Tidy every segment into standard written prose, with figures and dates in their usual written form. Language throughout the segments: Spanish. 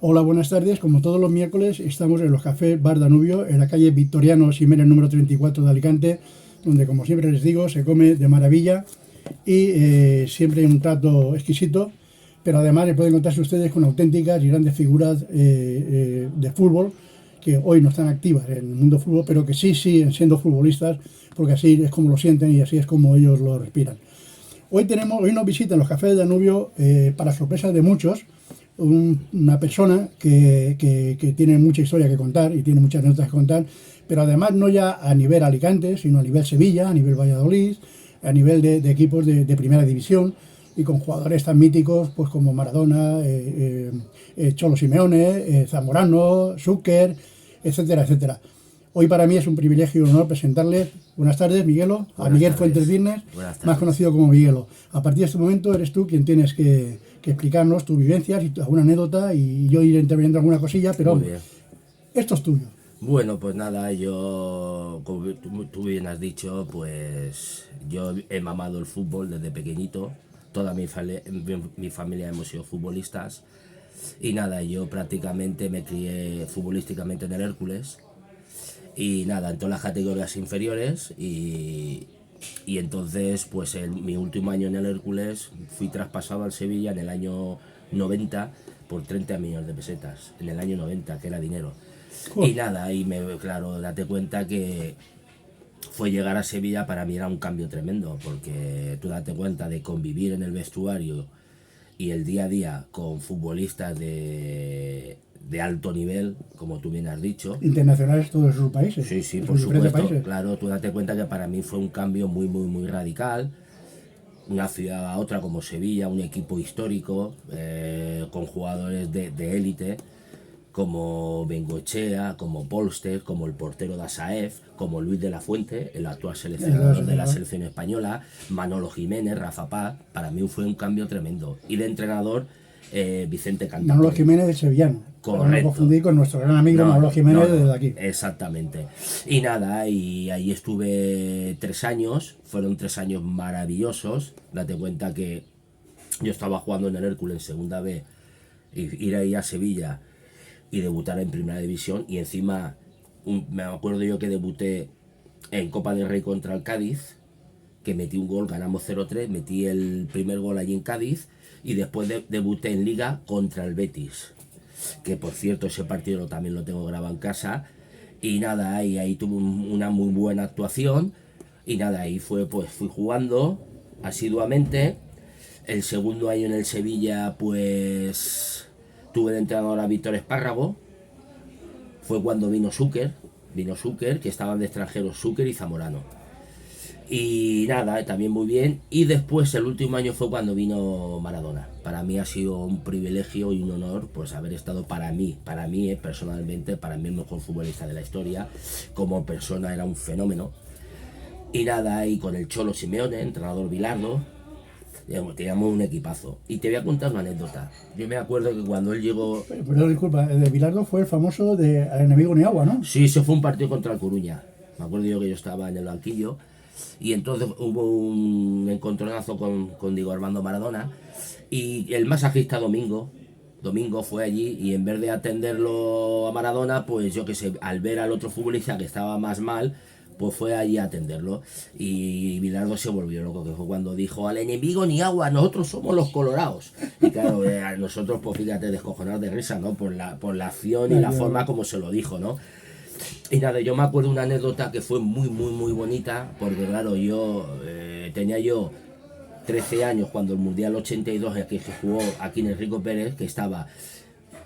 Hola, buenas tardes. Como todos los miércoles, estamos en los cafés Bar Danubio, en la calle Victoriano Ximénez número 34 de Alicante, donde, como siempre les digo, se come de maravilla y siempre un trato exquisito, pero además pueden encontrarse ustedes con auténticas y grandes figuras de fútbol que hoy no están activas en el mundo fútbol, pero que sí siguen siendo futbolistas, porque así es como lo sienten y así es como ellos lo respiran. Hoy nos visita en los cafés de Danubio, para sorpresa de muchos, una persona que tiene mucha historia que contar y tiene muchas anécdotas que contar, pero además no ya a nivel Alicante, sino a nivel Sevilla, a nivel Valladolid, a nivel de equipos de primera división, y con jugadores tan míticos pues como Maradona, Cholo Simeone, Zamorano, Zucker, etcétera, etcétera. Hoy para mí es un privilegio y un honor presentarle. Buenas tardes, Miguelo, a Miguel Fuentes Virnes, más conocido como Miguelo. A partir de este momento eres tú quien tienes que explicarnos tus vivencias y alguna anécdota, y yo iré interviniendo alguna cosilla, pero esto es tuyo. Bueno, pues nada, yo, como tú bien has dicho, pues yo he mamado el fútbol desde pequeñito. Toda mi familia hemos sido futbolistas. Y nada, yo prácticamente me crié futbolísticamente en el Hércules. Y nada, en todas las categorías inferiores. Y entonces, pues en mi último año en el Hércules fui traspasado al Sevilla en el año 90 por 30 millones de pesetas. En el año 90, que era dinero. Y nada, claro, date cuenta que fue llegar a Sevilla para mí era un cambio tremendo, porque tú date cuenta de convivir en el vestuario y el día a día con futbolistas de alto nivel, como tú bien has dicho. Internacionales todos sus países. Sí, sí, por supuesto. Claro, tú date cuenta que para mí fue un cambio muy, muy, muy radical. Una ciudad a otra como Sevilla, un equipo histórico, con jugadores de élite, como Bengoechea, como Polster, como el portero de Asaef, como Luis de la Fuente, el actual seleccionador de la selección española, Manolo Jiménez, Rafa Paz. Para mí fue un cambio tremendo. Y de entrenador, Vicente Cantante. Manolo Jiménez de Sevillano. Correcto. No confundí con nuestro gran amigo Manolo Jiménez desde aquí. Exactamente. Y nada, y ahí estuve 3 años, fueron 3 años maravillosos. Date cuenta que yo estaba jugando en el Hércules en segunda B, y ir ahí a Sevilla y debutar en primera división, y encima me acuerdo yo que debuté en Copa del Rey contra el Cádiz, que metí un gol, ganamos 0-3, metí el primer gol allí en Cádiz, y después debuté en Liga contra el Betis, que por cierto ese partido también lo tengo grabado en casa. Y nada, ahí tuve una muy buena actuación, y nada, ahí fui jugando asiduamente. El segundo año en el Sevilla pues tuve de entrenador a Víctor Espárrago. Fue cuando vino Zucker, que estaban de extranjeros Zucker y Zamorano. Y nada, también muy bien. Y después el último año fue cuando vino Maradona. Para mí ha sido un privilegio y un honor pues haber estado, para mí personalmente, para mí el mejor futbolista de la historia. Como persona era un fenómeno. Y nada, y con el Cholo Simeone, entrenador Bilardo, teníamos un equipazo. Y te voy a contar una anécdota. Yo me acuerdo que cuando él llegó... Pero disculpa, el de Bilardo fue el famoso de Al enemigo ni agua, ¿no? Sí, se fue un partido contra el Coruña. Me acuerdo yo que yo estaba en el banquillo, y entonces hubo un encontronazo con Diego Armando Maradona, y el masajista Domingo fue allí, y en vez de atenderlo a Maradona, pues yo que sé, al ver al otro futbolista que estaba más mal, pues fue allí a atenderlo. Y Bilardo se volvió loco, que fue cuando dijo: al enemigo ni agua, nosotros somos los colorados. Y claro, a nosotros, pues fíjate, descojonados de risa, ¿no? Por la acción y la forma como se lo dijo, ¿no? Y nada, yo me acuerdo una anécdota que fue muy, muy, muy bonita, porque claro, tenía yo 13 años cuando el Mundial 82, que se jugó aquí en Enrico Pérez, que estaba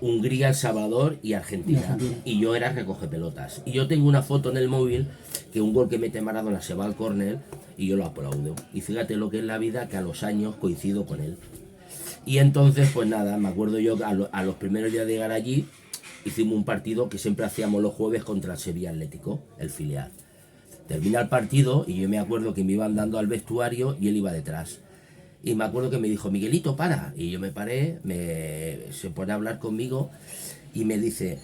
Hungría, El Salvador y Argentina, y yo era recogepelotas. Y yo tengo una foto en el móvil, que un gol que mete Maradona se va al córner y yo lo aplaudo. Y fíjate lo que es la vida, que a los años coincido con él. Y entonces, pues nada, me acuerdo yo que a los primeros días de llegar allí, hicimos un partido que siempre hacíamos los jueves contra el Sevilla Atlético, el filial. Termina el partido y yo me acuerdo que me iban dando al vestuario y él iba detrás. Y me acuerdo que me dijo: Miguelito, para. Y yo me paré, se pone a hablar conmigo y me dice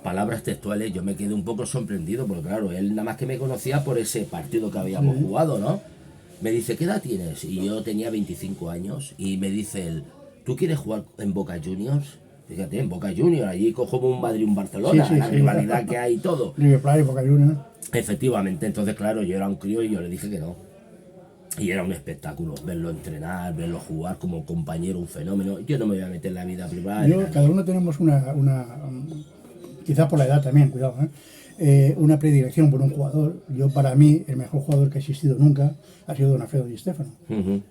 palabras textuales. Yo me quedé un poco sorprendido, porque claro, él nada más que me conocía por ese partido que habíamos jugado, ¿no? Me dice: ¿qué edad tienes? Y yo tenía 25 años. Y me dice él: ¿tú quieres jugar en Boca Juniors? Fíjate, en Boca Juniors, allí como un Madrid y un Barcelona, Sí, sí, la sí. rivalidad que hay y todo. River Plate, Boca Juniors. Efectivamente, entonces claro, yo era un crío y yo le dije que no. Y era un espectáculo, verlo entrenar, verlo jugar como compañero, un fenómeno. Yo no me voy a meter en la vida privada de nadie. Cada uno tenemos quizás por la edad también, cuidado, una predilección por un jugador. Yo, para mí, el mejor jugador que ha existido nunca ha sido Don Alfredo Di Stéfano,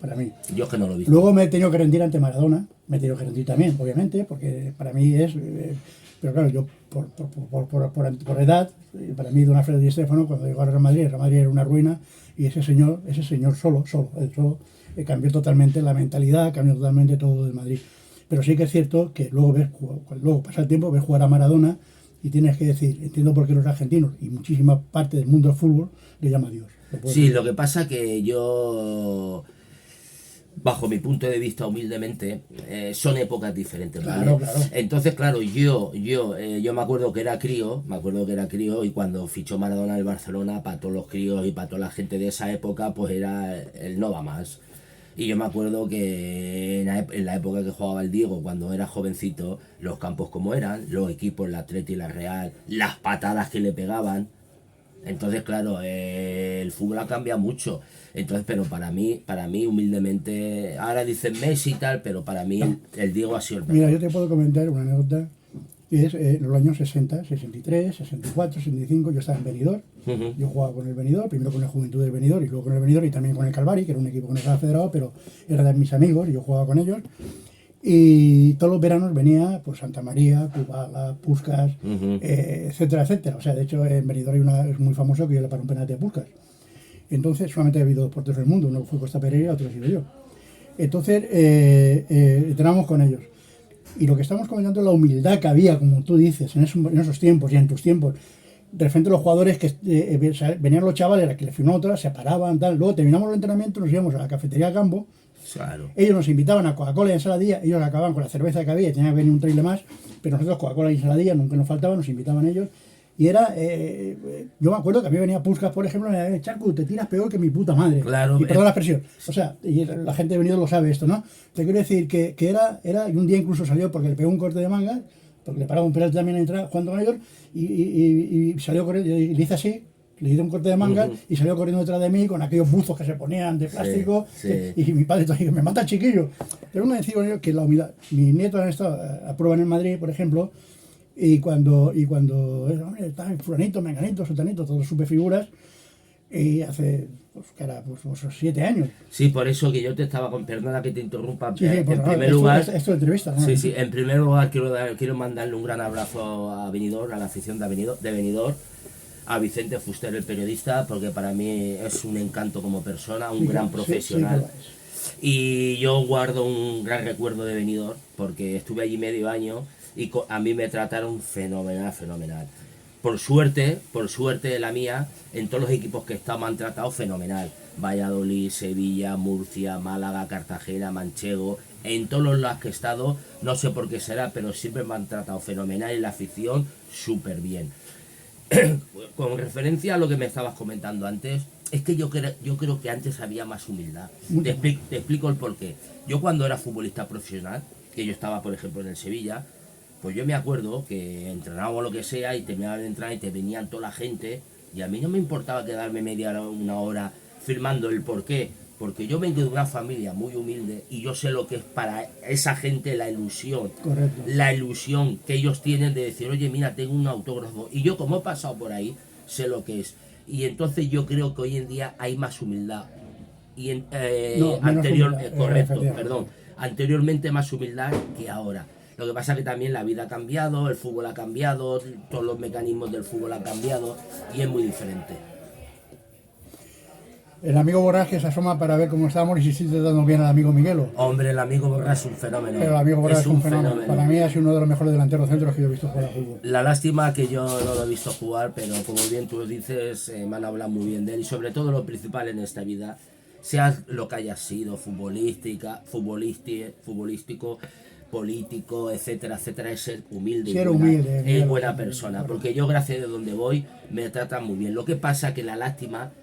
para mí. Yo es que no lo he visto. Luego me he tenido que rendir ante Maradona, me he tenido que rendir también, obviamente, porque para mí es... pero claro, yo por edad, para mí Don Alfredo Di Stéfano, cuando llegó al Real Madrid, el Real Madrid era una ruina, y ese señor solo, él solo, cambió totalmente la mentalidad, cambió totalmente todo del Madrid. Pero sí que es cierto que luego pasa el tiempo, ves jugar a Maradona y tienes que decir, entiendo por qué los argentinos y muchísima parte del mundo del fútbol le llama a Dios. Sí, lo que pasa que yo, bajo mi punto de vista humildemente, son épocas diferentes, ¿vale? Claro, claro. Entonces, claro, yo me acuerdo que era crío, y cuando fichó Maradona del Barcelona, para todos los críos y para toda la gente de esa época, pues era el no va más. Y yo me acuerdo que en la época que jugaba el Diego, cuando era jovencito, los campos como eran, los equipos, la Atleti y la Real, las patadas que le pegaban. Entonces, claro, el fútbol ha cambiado mucho. Entonces, pero para mí, humildemente, ahora dicen Messi y tal, pero para mí el Diego ha sido el mejor. Mira, yo te puedo comentar una anécdota que es en los años 60, 63, 64, 65, yo estaba en Benidorm. Yo jugaba con el Benidorm, primero con el Juventud del Benidorm y luego con el Benidorm y también con el Calvari, que era un equipo que no estaba federado, pero era de mis amigos y yo jugaba con ellos. Y todos los veranos venía pues Santa María, Kubala, Puskás, etcétera, etcétera. O sea, de hecho en Benidorm es muy famoso que yo le paré un penalti a Puskás. Entonces solamente ha habido dos porteros del mundo, uno fue Costa Pereira, otro he sido yo. Entonces entrenamos con ellos. Y lo que estamos comentando es la humildad que había, como tú dices, en esos tiempos y en tus tiempos. De repente los jugadores que venían los chavales, que les firmaban otras, se paraban, tal. Luego terminamos el entrenamiento, nos íbamos a la cafetería Campo. Claro. Ellos nos invitaban a Coca-Cola y ensaladilla, ellos acababan con la cerveza que había, tenía que venir un trailer más, pero nosotros Coca-Cola y ensaladilla nunca nos faltaba, nos invitaban ellos. Y era, yo me acuerdo que a mí venía Puskás, por ejemplo, y me decía, Charcu, te tiras peor que mi puta madre. Claro, y perdón la expresión. O sea, y la gente de Benidorm lo sabe esto, ¿no? Te quiero decir que era, y un día incluso salió porque le pegó un corte de manga, porque le paraba un penalti también a entrar jugando con ellos, y salió corriendo, y le hice así, le hice un corte de manga y salió corriendo detrás de mí con aquellos buzos que se ponían de plástico, y mi padre todavía me mata chiquillo. Pero uno decía que la humildad, mis nietos han estado a prueba en el Madrid, por ejemplo, y cuando hombre, está fulanito, menganito, sotanito, todos super figuras, y hace, pues, que era, pues, 7 años. Sí, por eso que yo te estaba con, perdona que te interrumpa, Sí, en pues, primer lugar... Esto de entrevista, ¿no? Sí, en primer lugar quiero mandarle un gran abrazo a Benidorm, a la afición de Benidorm, a Vicente Fuster, el periodista, porque para mí es un encanto como persona, un gran profesional. Y yo guardo un gran recuerdo de Benidorm, porque estuve allí medio año y a mí me trataron fenomenal. Por suerte, la mía, en todos los equipos que he estado me han tratado fenomenal. Valladolid, Sevilla, Murcia, Málaga, Cartagena, Manchego, en todos los lados que he estado, no sé por qué será, pero siempre me han tratado fenomenal y la afición súper bien. Con referencia a lo que me estabas comentando antes, es que yo creo que antes había más humildad. Te explico el porqué. Yo cuando era futbolista profesional, que yo estaba por ejemplo en el Sevilla, pues yo me acuerdo que entrenábamos lo que sea y terminaba de entrar y te venían toda la gente y a mí no me importaba quedarme media hora, una hora firmando el porqué, porque yo vengo de una familia muy humilde y yo sé lo que es para esa gente la ilusión. Correcto. La ilusión que ellos tienen de decir, oye, mira, tengo un autógrafo. Y yo, como he pasado por ahí, sé lo que es. Y entonces yo creo que hoy en día hay más humildad. Y anteriormente más humildad que ahora. Lo que pasa es que también la vida ha cambiado, el fútbol ha cambiado, todos los mecanismos del fútbol han cambiado y es muy diferente. El amigo Borrás que se asoma para ver cómo estamos y si estoy tratando bien al amigo Miguelo. Hombre, el amigo Borrás es un fenómeno. El amigo Borrás es un fenómeno. Para mí ha sido uno de los mejores delanteros centros que yo he visto jugar al fútbol. La lástima que yo no lo he visto jugar, pero como bien tú dices, me han hablado muy bien de él y sobre todo lo principal en esta vida, sea lo que haya sido, futbolístico, político, etcétera, es ser humilde, es buena persona, porque yo gracias a donde voy me tratan muy bien. Lo que pasa que la lástima,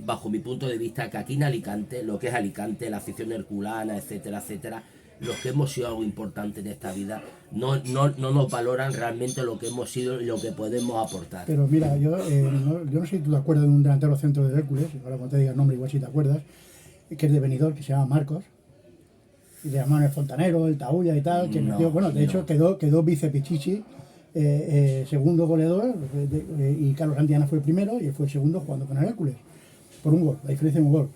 bajo mi punto de vista, que aquí en Alicante, lo que es Alicante, la afición herculana, etcétera, los que hemos sido algo importante en esta vida, no nos valoran realmente lo que hemos sido y lo que podemos aportar. Pero mira, yo no sé si tú te acuerdas de un delantero centro de Hércules, ahora cuando te diga el nombre igual si te acuerdas, que es de Benidorm, que se llama Marcos, y le llamaban el fontanero, el taúlla y tal, que metió, bueno, de hecho quedó vicepichichi, segundo goleador, y Carlos Santillana fue el primero y él fue el segundo jugando con el Hércules, por un gol, la diferencia de un gol.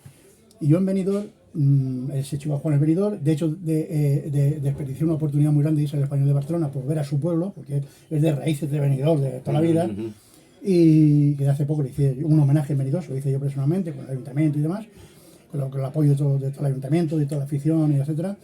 Y yo en Benidorm, ese chico a jugar en el Benidorm, de hecho desperdició una oportunidad muy grande de irse al Español de Barcelona por ver a su pueblo, porque es de raíces de Benidorm, de toda la vida, y que hace poco le hice un homenaje en Benidorm, lo hice yo personalmente, con el ayuntamiento y demás, con el apoyo de todo el ayuntamiento, de toda la afición, y etcétera.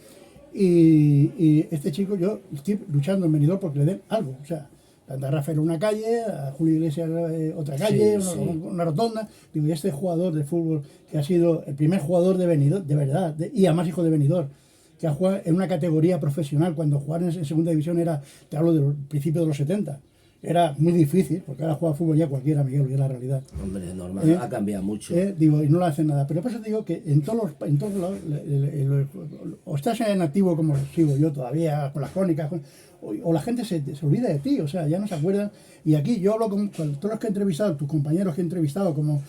Y este chico, yo estoy luchando en Benidorm porque le den algo, o sea, a Rafael una calle, a Julio Iglesias otra calle, Sí, sí. una rotonda. Digo, y este jugador de fútbol que ha sido el primer jugador de Benidorm, de verdad, y además hijo de Benidorm, que ha jugado en una categoría profesional, cuando jugar en segunda división era, te hablo del principio de los 70, era muy difícil, porque ahora juega fútbol ya cualquiera, Miguel, y es la realidad. Hombre, es normal, ha cambiado mucho. Digo, y no le hacen nada. Pero por eso te digo que en todos lados, o estás en activo como sigo yo todavía, con las crónicas, o la gente se olvida de ti, o sea, ya no se acuerdan. Y aquí yo hablo con todos los que he entrevistado, tus compañeros que he entrevistado, como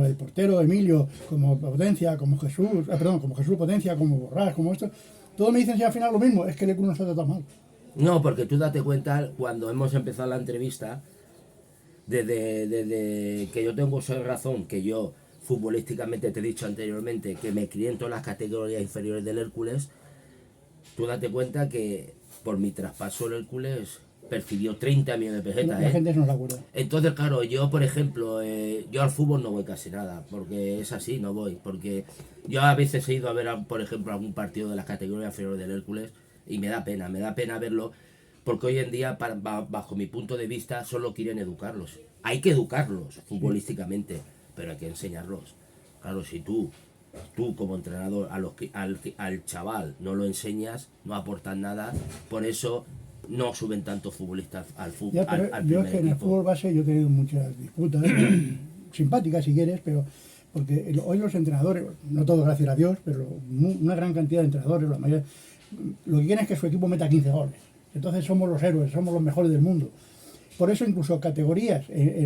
el portero Emilio, como Potencia, como Jesús, como Jesús Potencia, como Borrás, como esto. Todos me dicen si al final lo mismo, es que el club no se ha tratado mal. No, porque tú date cuenta, cuando hemos empezado la entrevista, desde que yo tengo esa razón, que yo futbolísticamente te he dicho anteriormente, que me crié en todas las categorías inferiores del Hércules, tú date cuenta que por mi traspaso el Hércules percibió 30 millones de pesetas. La gente no se acuerda. Entonces, claro, yo, por ejemplo, yo al fútbol no voy casi nada, porque es así, no voy. Porque yo a veces he ido a ver, por ejemplo, algún partido de las categorías inferiores del Hércules y me da pena verlo, porque hoy en día, bajo mi punto de vista, solo quieren educarlos. Hay que educarlos futbolísticamente, pero hay que enseñarlos. Claro, si tú como entrenador al chaval no lo enseñas, no aportas nada, por eso no suben tantos futbolistas al fútbol. Ya, pero yo es que en el fútbol base yo he tenido muchas disputas, simpáticas si quieres, pero porque hoy los entrenadores, no todos gracias a Dios, pero una gran cantidad de entrenadores, la mayoría, lo que quieren es que su equipo meta 15 goles. Entonces somos los héroes, somos los mejores del mundo. Por eso incluso categorías,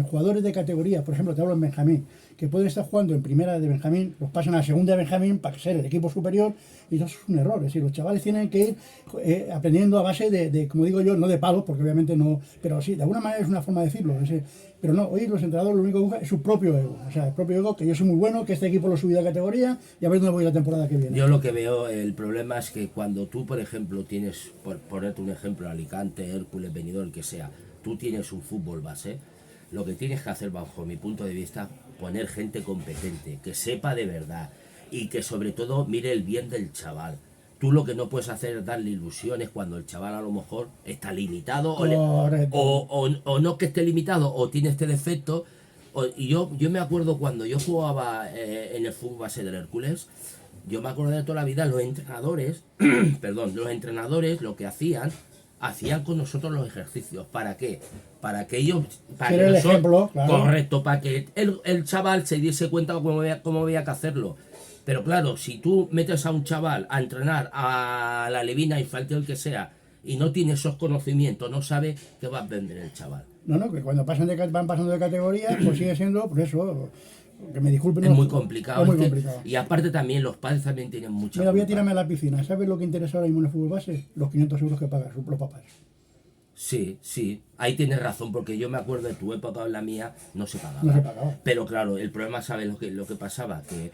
jugadores de categoría, por ejemplo, te hablo en Benjamín, que pueden estar jugando en primera de Benjamín, los pasan a segunda de Benjamín para ser el equipo superior, y eso es un error. Es decir, los chavales tienen que ir aprendiendo a base de, como digo yo, no de palos, porque obviamente no, pero sí, de alguna manera es una forma de decirlo. Pero no, hoy los entrenadores lo único que buscan es su propio ego. O sea, el propio ego, que yo soy muy bueno, que este equipo lo subí de categoría y a ver dónde voy la temporada que viene. Yo lo que veo, el problema es que cuando tú, por ejemplo, tienes, por ponerte un ejemplo, Alicante, Hércules, Benidorm, el que sea, tú tienes un fútbol base, lo que tienes que hacer, bajo mi punto de vista, poner gente competente, que sepa de verdad y que sobre todo mire el bien del chaval. Tú lo que no puedes hacer es darle ilusiones cuando el chaval a lo mejor está limitado o no que esté limitado o tiene este defecto. Y yo me acuerdo cuando yo jugaba en el fútbol base del Hércules, yo me acuerdo de toda la vida los entrenadores, perdón, los entrenadores lo que hacían con nosotros los ejercicios. ¿Para qué? Para que ellos... Para que el nosotros, ejemplo, claro. Correcto, para que el chaval se diese cuenta cómo había que hacerlo. Pero claro, si tú metes a un chaval a entrenar a la levina infantil que sea y no tiene esos conocimientos, no sabe qué va a aprender el chaval. No, que cuando van pasando de categoría, pues sigue siendo, por eso, que me disculpen. Es muy complicado. Es muy complicado. Y aparte también los padres también tienen mucha Mira, voy a culpa. tirarme a la piscina. ¿Sabes lo que interesa ahora mismo en el fútbol base? Los 500 euros que pagan los papás. Sí, sí, ahí tienes razón, porque yo me acuerdo de tu época o en la mía, no se pagaba. No se pagaba. Pero claro, el problema, ¿sabes lo que pasaba? Que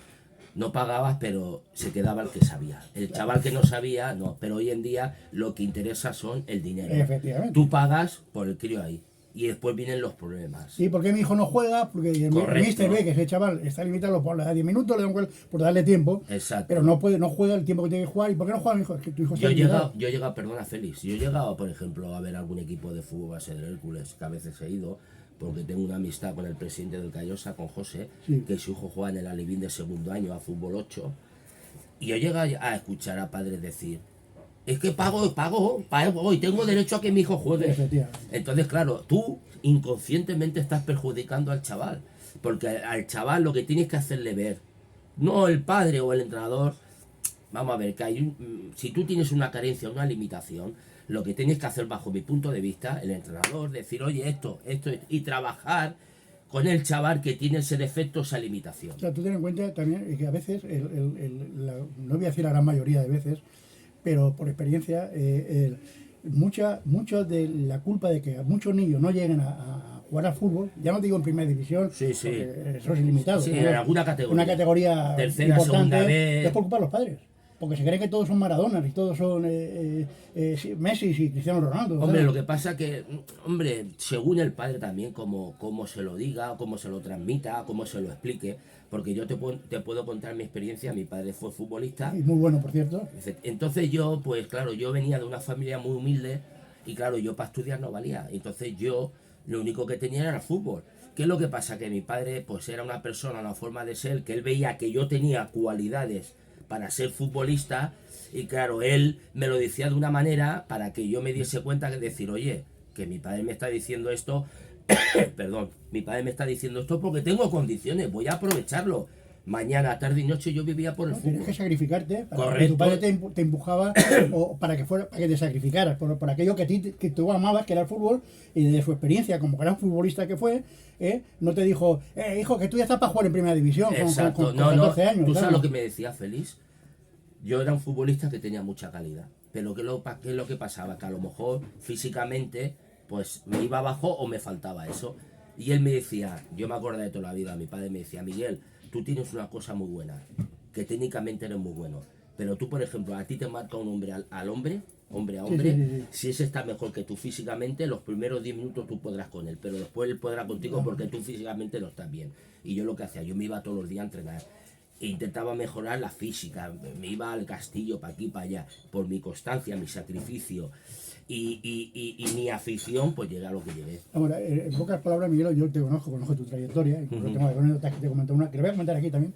no pagabas, pero se quedaba el que sabía. El chaval que no sabía, no. Pero hoy en día lo que interesa son el dinero. Efectivamente. Tú pagas por el crío ahí. Y después vienen los problemas. Sí, porque mi hijo no juega, porque el mister ve que ese chaval está limitado, le da 10 minutos, le da un gol por darle tiempo. Exacto. Pero no juega el tiempo que tiene que jugar. ¿Y por qué no juega mi hijo? Es que tu hijo está limitado. Yo he llegado, perdona Félix, yo he llegado, por ejemplo, a ver algún equipo de fútbol base del Hércules, que a veces he ido, porque tengo una amistad con el presidente del Callosa, con José, Sí. que su hijo juega en el Alevín de segundo año a fútbol 8, y yo llego a escuchar a padres decir, es que pago y tengo derecho a que mi hijo juegue. Efectivamente. Entonces, claro, tú inconscientemente estás perjudicando al chaval, porque al chaval lo que tienes que hacerle ver, no el padre o el entrenador, vamos a ver, que si tú tienes una carencia, una limitación, lo que tienes que hacer bajo mi punto de vista, el entrenador, decir, oye, esto, y trabajar con el chaval que tiene ese defecto, esa limitación. O sea, tú ten en cuenta también que a veces, no voy a decir la gran mayoría de veces, pero por experiencia, mucha de la culpa de que muchos niños no lleguen a jugar al fútbol, ya no digo en primera división, Sí, sí. porque eso es ilimitado, Sí, ¿no? en alguna categoría. Una categoría Tercera, segunda importante, vez. es por culpa de los padres. Porque se cree que todos son Maradonas y todos son Messi y Cristiano Ronaldo. Hombre, ¿sabes? lo que pasa que, hombre, según el padre también, como se lo diga, cómo se lo transmita, cómo se lo explique, porque yo te puedo contar mi experiencia, mi padre fue futbolista. Y muy bueno, por cierto. Entonces yo, pues claro, yo venía de una familia muy humilde y claro, yo para estudiar no valía. Entonces yo lo único que tenía era el fútbol. ¿Qué es lo que pasa? Que mi padre pues era una persona, una forma de ser, que él veía que yo tenía cualidades para ser futbolista y claro, él me lo decía de una manera para que yo me diese cuenta que decir, oye, que mi padre me está diciendo esto, perdón, mi padre me está diciendo esto porque tengo condiciones, voy a aprovecharlo. Mañana, tarde y noche yo vivía por el ¿no? Tienes fútbol. que sacrificarte para que Correcto. tu padre te empujaba o para que te sacrificaras por aquello que tú amabas, que era el fútbol, y de su experiencia como gran futbolista que fue, no te dijo, hijo, que tú ya estás para jugar en primera división Exacto, con no, 14 años. tú sabes ¿sabes? lo que me decía Félix. Yo era un futbolista que tenía mucha calidad, pero ¿qué es lo que pasaba? Que a lo mejor físicamente pues me iba abajo o me faltaba eso. Y él me decía, yo me acuerdo de toda la vida, mi padre me decía, Miguel, tú tienes una cosa muy buena, que técnicamente eres muy bueno, pero tú, por ejemplo, a ti te marca un hombre al hombre, hombre a hombre, Sí. si ese está mejor que tú físicamente, los primeros 10 minutos tú podrás con él, pero después él podrá contigo porque tú físicamente no estás bien. Y yo lo que hacía, yo me iba todos los días a entrenar. E intentaba mejorar la física, me iba al castillo, para aquí, para allá, por mi constancia, mi sacrificio y mi afición, pues llegué a lo que llegué. Ahora, en pocas palabras, Miguel, yo te conozco tu trayectoria, incluso tengo anécdotas que te comento una, que le voy a comentar aquí también,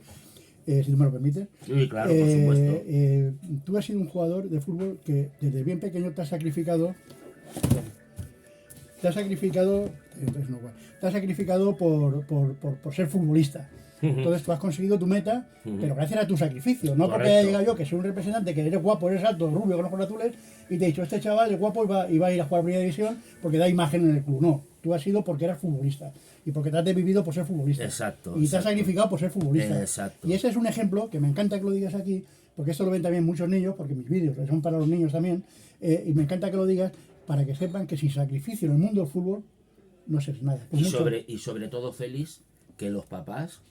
si tú me lo permites. Sí, claro, por supuesto. Tú has sido un jugador de fútbol que desde bien pequeño te has sacrificado. Te has sacrificado por ser futbolista. Entonces tú has conseguido tu meta, pero gracias a tu sacrificio, no porque haya llegado yo, que soy un representante, que eres guapo, eres alto, rubio, con ojos azules, y te he dicho, este chaval es guapo y va a ir a jugar a primera división porque da imagen en el club. No, tú has sido porque eras futbolista y porque te has vivido por ser futbolista. Exacto. Y te has sacrificado por ser futbolista. Exacto. Y ese es un ejemplo que me encanta que lo digas aquí, porque esto lo ven también muchos niños, porque mis vídeos son para los niños también, y me encanta que lo digas para que sepan que sin sacrificio en el mundo del fútbol no se es nada. Y sobre todo, Félix, que los papás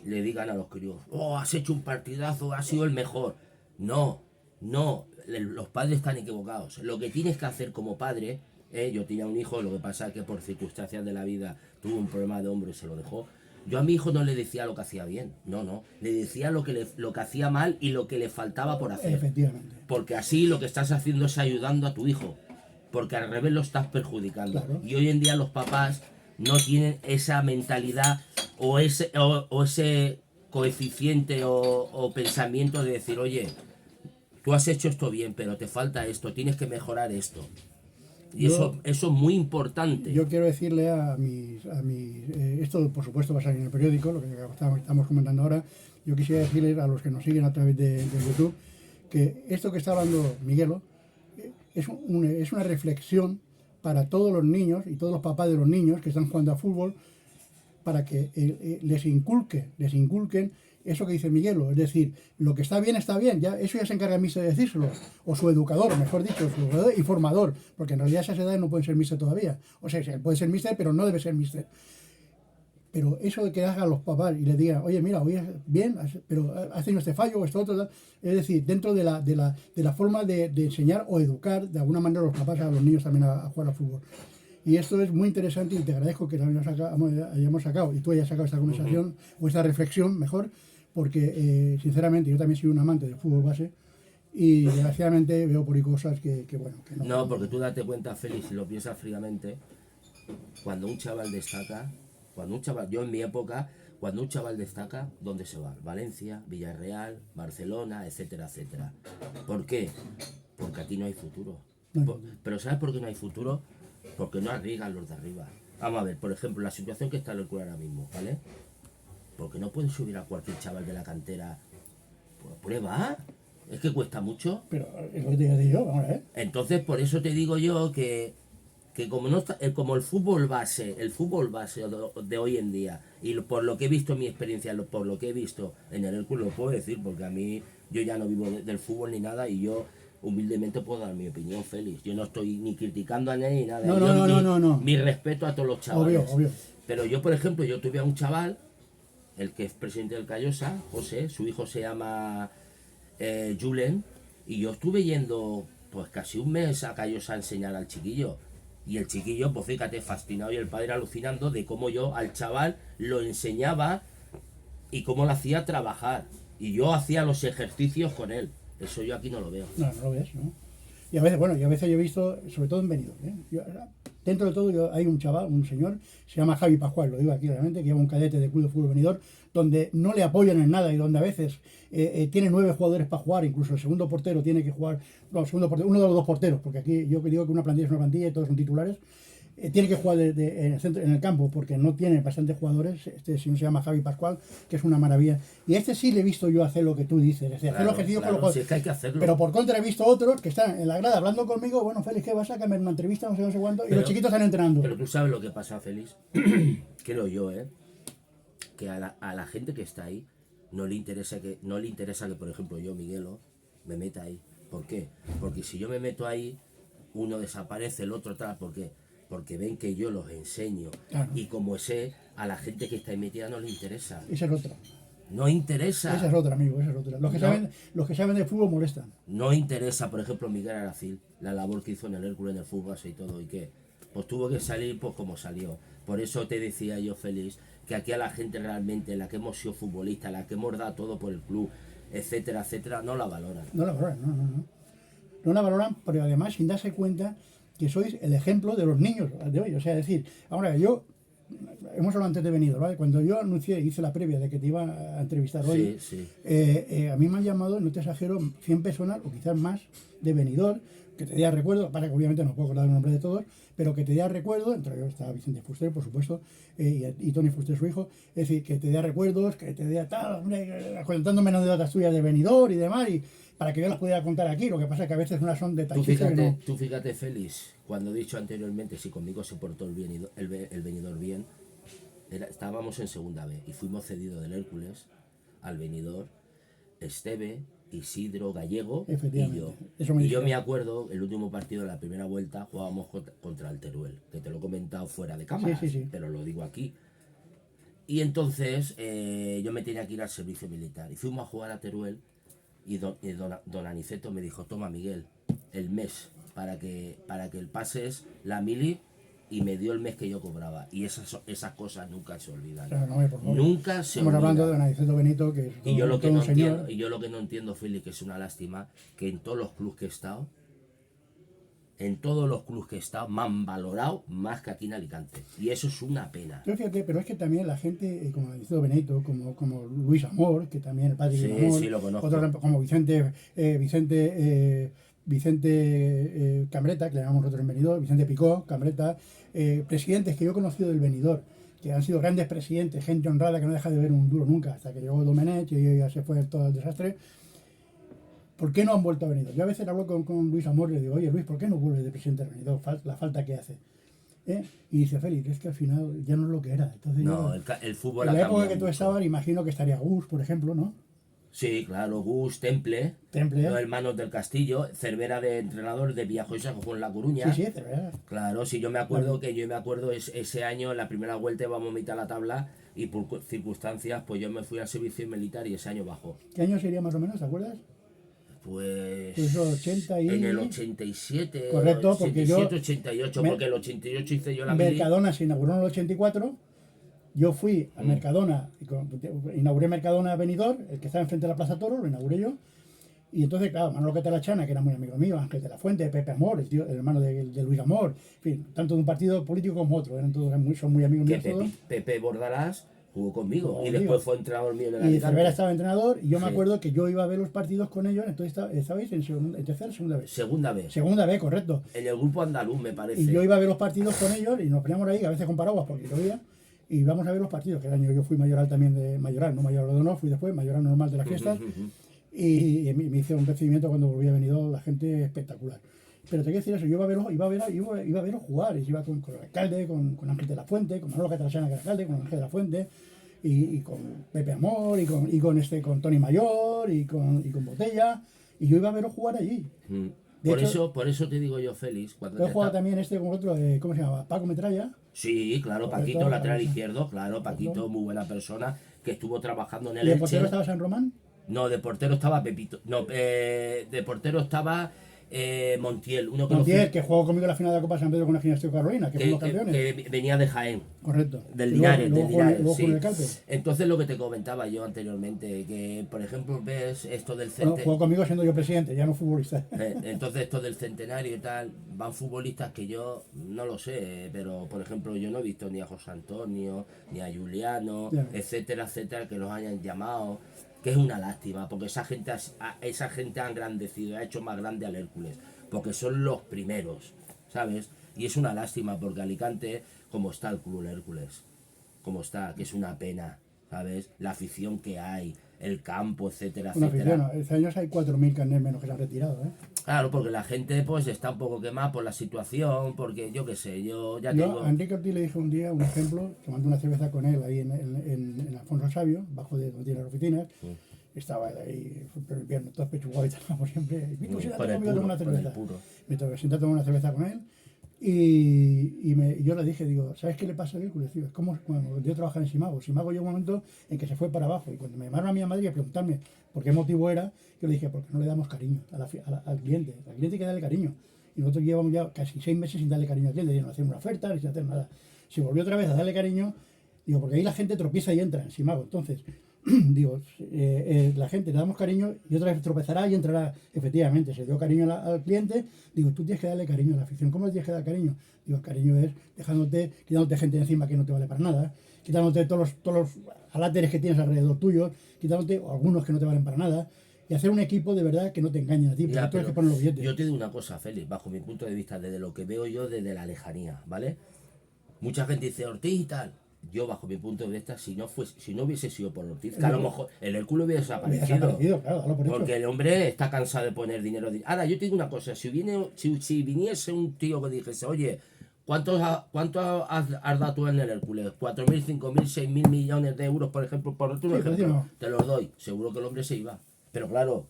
le digan a los críos, oh, has hecho un partidazo, has sido el mejor. No, los padres están equivocados. Lo que tienes que hacer como padre, yo tenía un hijo, lo que pasa es que por circunstancias de la vida tuvo un problema de hombro y se lo dejó. Yo a mi hijo no le decía lo que hacía bien, no, le decía lo que hacía mal y lo que le faltaba por hacer. Efectivamente. Porque así lo que estás haciendo es ayudando a tu hijo, porque al revés lo estás perjudicando. Claro. Y hoy en día los papás no tienen esa mentalidad o ese coeficiente o pensamiento de decir, oye, tú has hecho esto bien, pero te falta esto, tienes que mejorar esto. Y eso es muy importante. Yo quiero decirle esto por supuesto va a salir en el periódico, lo que estamos comentando ahora. Yo quisiera decirles a los que nos siguen a través de YouTube que esto que está hablando Miguelo es una reflexión para todos los niños y todos los papás de los niños que están jugando a fútbol, para que les inculquen eso que dice Miguelo, es decir, lo que está bien, ya, eso ya se encarga el míster de decírselo, o su educador, mejor dicho, su educador y formador, porque en realidad esas edades no pueden ser míster todavía, o sea, puede ser míster, pero no debe ser míster. Pero eso de que hagan los papás y les digan, oye, mira, hoy es bien, pero has tenido este fallo o esto otro, es decir, dentro de la forma de enseñar o educar de alguna manera a los papás a los niños también a jugar al fútbol. Y esto es muy interesante y te agradezco que lo hayamos sacado y tú hayas sacado esta conversación o esta reflexión mejor, porque sinceramente yo también soy un amante del fútbol base y desgraciadamente veo por ahí cosas que bueno, que no. No, porque tú date cuenta, Félix, si lo piensas fríamente, cuando un chaval destaca, yo en mi época, cuando un chaval destaca, ¿dónde se va? Valencia, Villarreal, Barcelona, etcétera, etcétera. ¿Por qué? Porque aquí no hay futuro. Pero ¿sabes por qué no hay futuro? Porque no arriesgan los de arriba. Vamos a ver, por ejemplo, la situación que está en el club ahora mismo, ¿vale? Porque no pueden subir a cualquier chaval de la cantera Pues prueba, es que cuesta mucho. Pero es lo que te digo yo, vamos a ver. Entonces, por eso te digo yo que como no está, como el fútbol base de hoy en día, y por lo que he visto en mi experiencia, por lo que he visto en el Hércules, lo puedo decir, porque a mí, yo ya no vivo del fútbol ni nada, y yo humildemente puedo dar mi opinión, Félix. Yo no estoy ni criticando a nadie ni nada. No, Yo no, no, no, no. Mi respeto a todos los chavales. Obvio, obvio. Pero yo, por ejemplo, yo tuve a un chaval, el que es presidente del Callosa, José, su hijo se llama Julen, y yo estuve yendo pues casi un mes a Callosa a enseñar al chiquillo. Y el chiquillo, pues fíjate, fascinado, y el padre alucinando de cómo yo al chaval lo enseñaba y cómo lo hacía trabajar. Y yo hacía los ejercicios con él. Eso yo aquí no lo veo. No, no lo ves, ¿no? Y a veces, bueno, yo he visto, sobre todo en Benidorm, dentro de todo hay un chaval, un señor, se llama Javi Pascual, lo digo aquí realmente, que lleva un cadete de Club de Fútbol Benidorm, donde no le apoyan en nada y donde a veces tiene 9 jugadores para jugar, incluso el segundo portero tiene que jugar, no, el segundo portero, uno de los 2 porteros, porque aquí yo digo que una plantilla es una plantilla y todos son titulares, tiene que jugar en el centro, en el campo, porque no tiene bastantes jugadores. Este señor se llama Javi Pascual, que es una maravilla. Y a este sí le he visto yo hacer lo que tú dices, es decir, hacer los ejercicios con los jugadores. Sí, es que hay que hacerlo. Pero por contra he visto otros que están en la grada hablando conmigo, bueno, Félix, ¿qué vas a cambiar una entrevista? No sé cuánto, y los chiquitos están entrenando. Pero tú sabes lo que pasa, Félix. Creo yo, que a la gente que está ahí no le interesa que, por ejemplo, yo, Miguelo, me meta ahí. ¿Por qué? Porque si yo me meto ahí, uno desaparece, el otro tal, ¿por qué? Porque ven que yo los enseño. Claro. Y como sé, a la gente que está ahí metida no le interesa. Esa es otra. No interesa. Esa es otra, amigo, esa es otra. Los que saben de fútbol molestan. No interesa, por ejemplo, Miguel Aracil, la labor que hizo en el Hércules, en el fútbol y todo, y que pues tuvo que salir pues como salió. Por eso te decía yo, Félix, que aquí a la gente realmente, la que hemos sido futbolistas, la que hemos dado todo por el club, etcétera, etcétera, no la valoran. No la valoran, no. No la valoran, pero además sin darse cuenta que sois el ejemplo de los niños de hoy. O sea, es decir, ahora yo, hemos hablado antes de Benidorm, ¿vale? Cuando yo anuncié, hice la previa de que te iba a entrevistar hoy, Sí. A mí me han llamado, no te exagero, 100 personas o quizás más de Benidorm, que te diera recuerdo, para que obviamente no puedo acordar el nombre de todos, pero que te diera recuerdo, entre ellos estaba Vicente Fuster, por supuesto, y Tony Fuster, su hijo, es decir, que te diera recuerdos, que te diera tal, contándome anécdotas tuyas de Benidorm y demás, y para que yo las pudiera contar aquí. Lo que pasa es que a veces unas son detallistas. Tú fíjate, Félix, cuando he dicho anteriormente, si conmigo se portó el Benidorm bien, estábamos en segunda B y fuimos cedidos del Hércules al Benidorm, Esteve, Isidro, Gallego y yo. Y yo me acuerdo, el último partido de la primera vuelta jugábamos contra el Teruel, que te lo he comentado fuera de cámara, sí. pero lo digo aquí. Y entonces yo me tenía que ir al servicio militar y fuimos a jugar a Teruel. Y don Aniceto me dijo, toma Miguel, el mes para que pases la mili, y me dio el mes que yo cobraba. Y esas cosas nunca se olvidan. Claro, no, por favor. Nunca se Estamos olvidan. hablando de don Aniceto Benito, que es todo un señor. Y yo lo que no entiendo, Félix, que es una lástima, que en todos los clubes que he estado, me han valorado más que aquí en Alicante. Y eso es una pena. Pero fíjate, pero es que también la gente, como Aniceto Benito, como Luis Amor, que también el padre de Amor, sí, lo conozco. otros como Vicente Cambreta, que le llamamos nosotros en Benidorm, Vicente Picó, Cambreta, presidentes que yo he conocido del Benidorm, que han sido grandes presidentes, gente honrada que no deja de ver un duro nunca, hasta que llegó Domenech y ya se fue todo el desastre. ¿Por qué no han vuelto a Benidorm? Yo a veces hablo con Luis Amor y le digo, oye Luis, ¿por qué no vuelves de presidente de Benidorm? La falta que hace. Y dice, Félix, es que al final ya no es lo que era. Entonces, no, el fútbol en la época que tú mucho. estabas, imagino que estaría Gus, por ejemplo, ¿no? Sí, claro, Gus, Temple, los hermanos del Castillo, Cervera de entrenador de Villajoyosa, que jugó en La Coruña. Sí, Cervera. Claro, sí, yo me acuerdo ese año, en la primera vuelta íbamos a mitad de la tabla y por circunstancias, pues yo me fui al servicio militar y ese año bajó. ¿Qué año sería más o menos, te acuerdas? Pues 80 y... en el 87, correcto, porque 87, 88, porque el 88 hice yo la Mercadona se inauguró en el 84, yo fui a Mercadona, inauguré Mercadona Benidorm, el que estaba enfrente de la Plaza Toro, lo inauguré yo, y entonces, claro, Manolo Catalachana, que era muy amigo mío, Ángel de la Fuente, Pepe Amor, el hermano de Luis Amor, en fin, tanto de un partido político como otro, son muy amigos míos todos. Pepe Bordalás jugó conmigo y después fue entrenador mío en el Y Cervera estaba entrenador y yo me acuerdo que yo iba a ver los partidos con ellos, entonces estabais en tercera, segunda vez. Segunda vez, correcto. En el grupo andaluz, me parece. Y yo iba a ver los partidos con ellos y nos poníamos ahí, a veces con paraguas porque llovía, y íbamos a ver los partidos, que el año yo fui mayoral también de mayoral, no mayoral de honor, fui después, mayoral normal de las fiestas. y me hizo un recibimiento cuando volví a Benidorm, la gente espectacular. Pero te quiero decir eso, yo iba a veros jugar, y iba con el alcalde, con Ángel de la Fuente, con Manolo Catrasana, que era alcalde, con Ángel de la Fuente, y con Pepe Amor, con Tony Mayor, y con Botella, y yo iba a veros jugar allí. Mm. De hecho, Por eso te digo yo, Félix, cuando he jugado también con otro, ¿cómo se llama? Paco Metralla. Sí, claro, Correcto, Paquito, lateral correcto. izquierdo, claro, Paquito, muy buena persona, que estuvo trabajando en ¿Y el de Elche. portero estaba San Román? No, de portero estaba Pepito. No, de portero estaba Montiel, uno que, Montiel, que jugó conmigo en la final de la Copa San Pedro con la Gimnástica Carolina, que fuimos campeones. que venía de Jaén. Correcto. Del Y luego, Linares, luego del jugó en- Linares, luego jugó en sí. el Calpe. Entonces lo que te comentaba yo anteriormente, que por ejemplo ves esto del Bueno, centenario, jugó conmigo siendo yo presidente, ya no futbolista. entonces esto del centenario y tal, van futbolistas que yo no lo sé, pero por ejemplo yo no he visto ni a José Antonio, ni a Juliano, Ya. etcétera, etcétera, que los hayan llamado, que es una lástima, porque esa gente ha engrandecido, ha hecho más grande al Hércules, porque son los primeros, ¿sabes? Y es una lástima porque Alicante, como está el Club Hércules, como está, que es una pena, ¿sabes? La afición que hay, el campo, etcétera, Una etcétera. afición. Este año hay 4.000 carnets menos que se han retirado. ¿Eh? Claro, porque la gente pues está un poco quemada por la situación, porque yo qué sé, yo ya Yo tengo... a Enrique Ortiz le dije un día un ejemplo, tomando una cerveza con él ahí en Alfonso Sabio, bajo de donde tiene las oficinas. Estaba ahí, pero el viernes, todo pechugado y tal, como siempre. Y pues, siéntate Con el conmigo a tomar una puro, con el cerveza. puro. Me senté a tomar una cerveza con él. Y yo le dije, digo, ¿sabes qué le pasa al Hércules? Tío? Es como cuando yo trabajaba en Simago. Simago llegó un momento en que se fue para abajo. Y cuando me llamaron a mí a Madrid a preguntarme por qué motivo era, yo le dije, porque no le damos cariño al cliente. Al cliente hay que darle cariño. Y nosotros llevamos ya casi 6 meses sin darle cariño al cliente, no hacer una oferta, ni sin hacer nada. Si volvió otra vez a darle cariño, digo, porque ahí la gente tropieza y entra en Simago. Entonces, digo, la gente le damos cariño y otra vez tropezará y entrará. Efectivamente, se dio cariño al cliente. Digo, tú tienes que darle cariño a la afición. ¿Cómo le tienes que dar cariño? Digo, el cariño es quitándote gente encima que no te vale para nada, quitándote todos los aláteres que tienes alrededor tuyo, quitándote algunos que no te valen para nada, y hacer un equipo de verdad que no te engañen a ti, porque Ya, tú eres pero que poner los billetes. yo te digo una cosa, Félix, bajo mi punto de vista, desde lo que veo yo desde la lejanía, ¿vale? Mucha gente dice Ortiz y tal. Yo, bajo mi punto de vista, si no hubiese sido por Ortiz, que a lo mejor el Hércules hubiese desaparecido. Claro, dalo por hecho. Porque el hombre está cansado de poner dinero. Ahora, yo te digo una cosa, si viniese un tío que dijese, oye, ¿cuánto has dado tú en el Hércules? 4.000, 5.000, 6.000 millones de euros, por ejemplo, por otro Sí, ejemplo, no. te los doy. Seguro que el hombre se iba. Pero claro,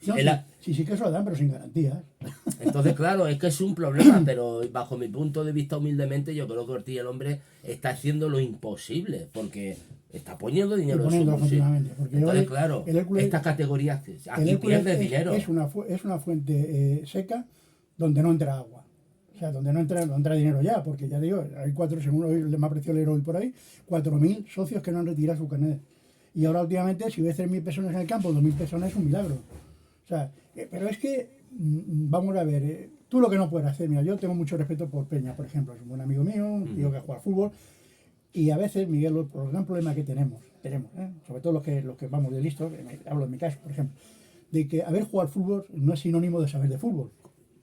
No, él sí que se lo dan, pero sin garantías. entonces, claro, es que es un problema, pero bajo mi punto de vista, humildemente, yo creo que Ortiz, el hombre, está haciendo lo imposible, porque está poniendo dinero en su Poniéndolo bolsillo. continuamente, porque Entonces, hoy claro, el Hércules- estas categorías, El aquí Hércules pierdes dinero. es una fuente seca donde no entra agua. O sea, donde no entra dinero ya, porque ya digo, hay según hoy me ha parecido leer hoy por ahí, 4.000 socios que no han retirado su carnet. Y ahora últimamente, si ves 3.000 personas en el campo, 2.000 personas es un milagro. O sea, pero es que, vamos a ver, tú lo que no puedes hacer, mira, yo tengo mucho respeto por Peña, por ejemplo, es un buen amigo mío, un tío que juega al fútbol, y a veces, Miguel, por el gran problema que tenemos, sobre todo los que vamos de listos, hablo en mi caso, por ejemplo, de que haber jugado al fútbol no es sinónimo de saber de fútbol.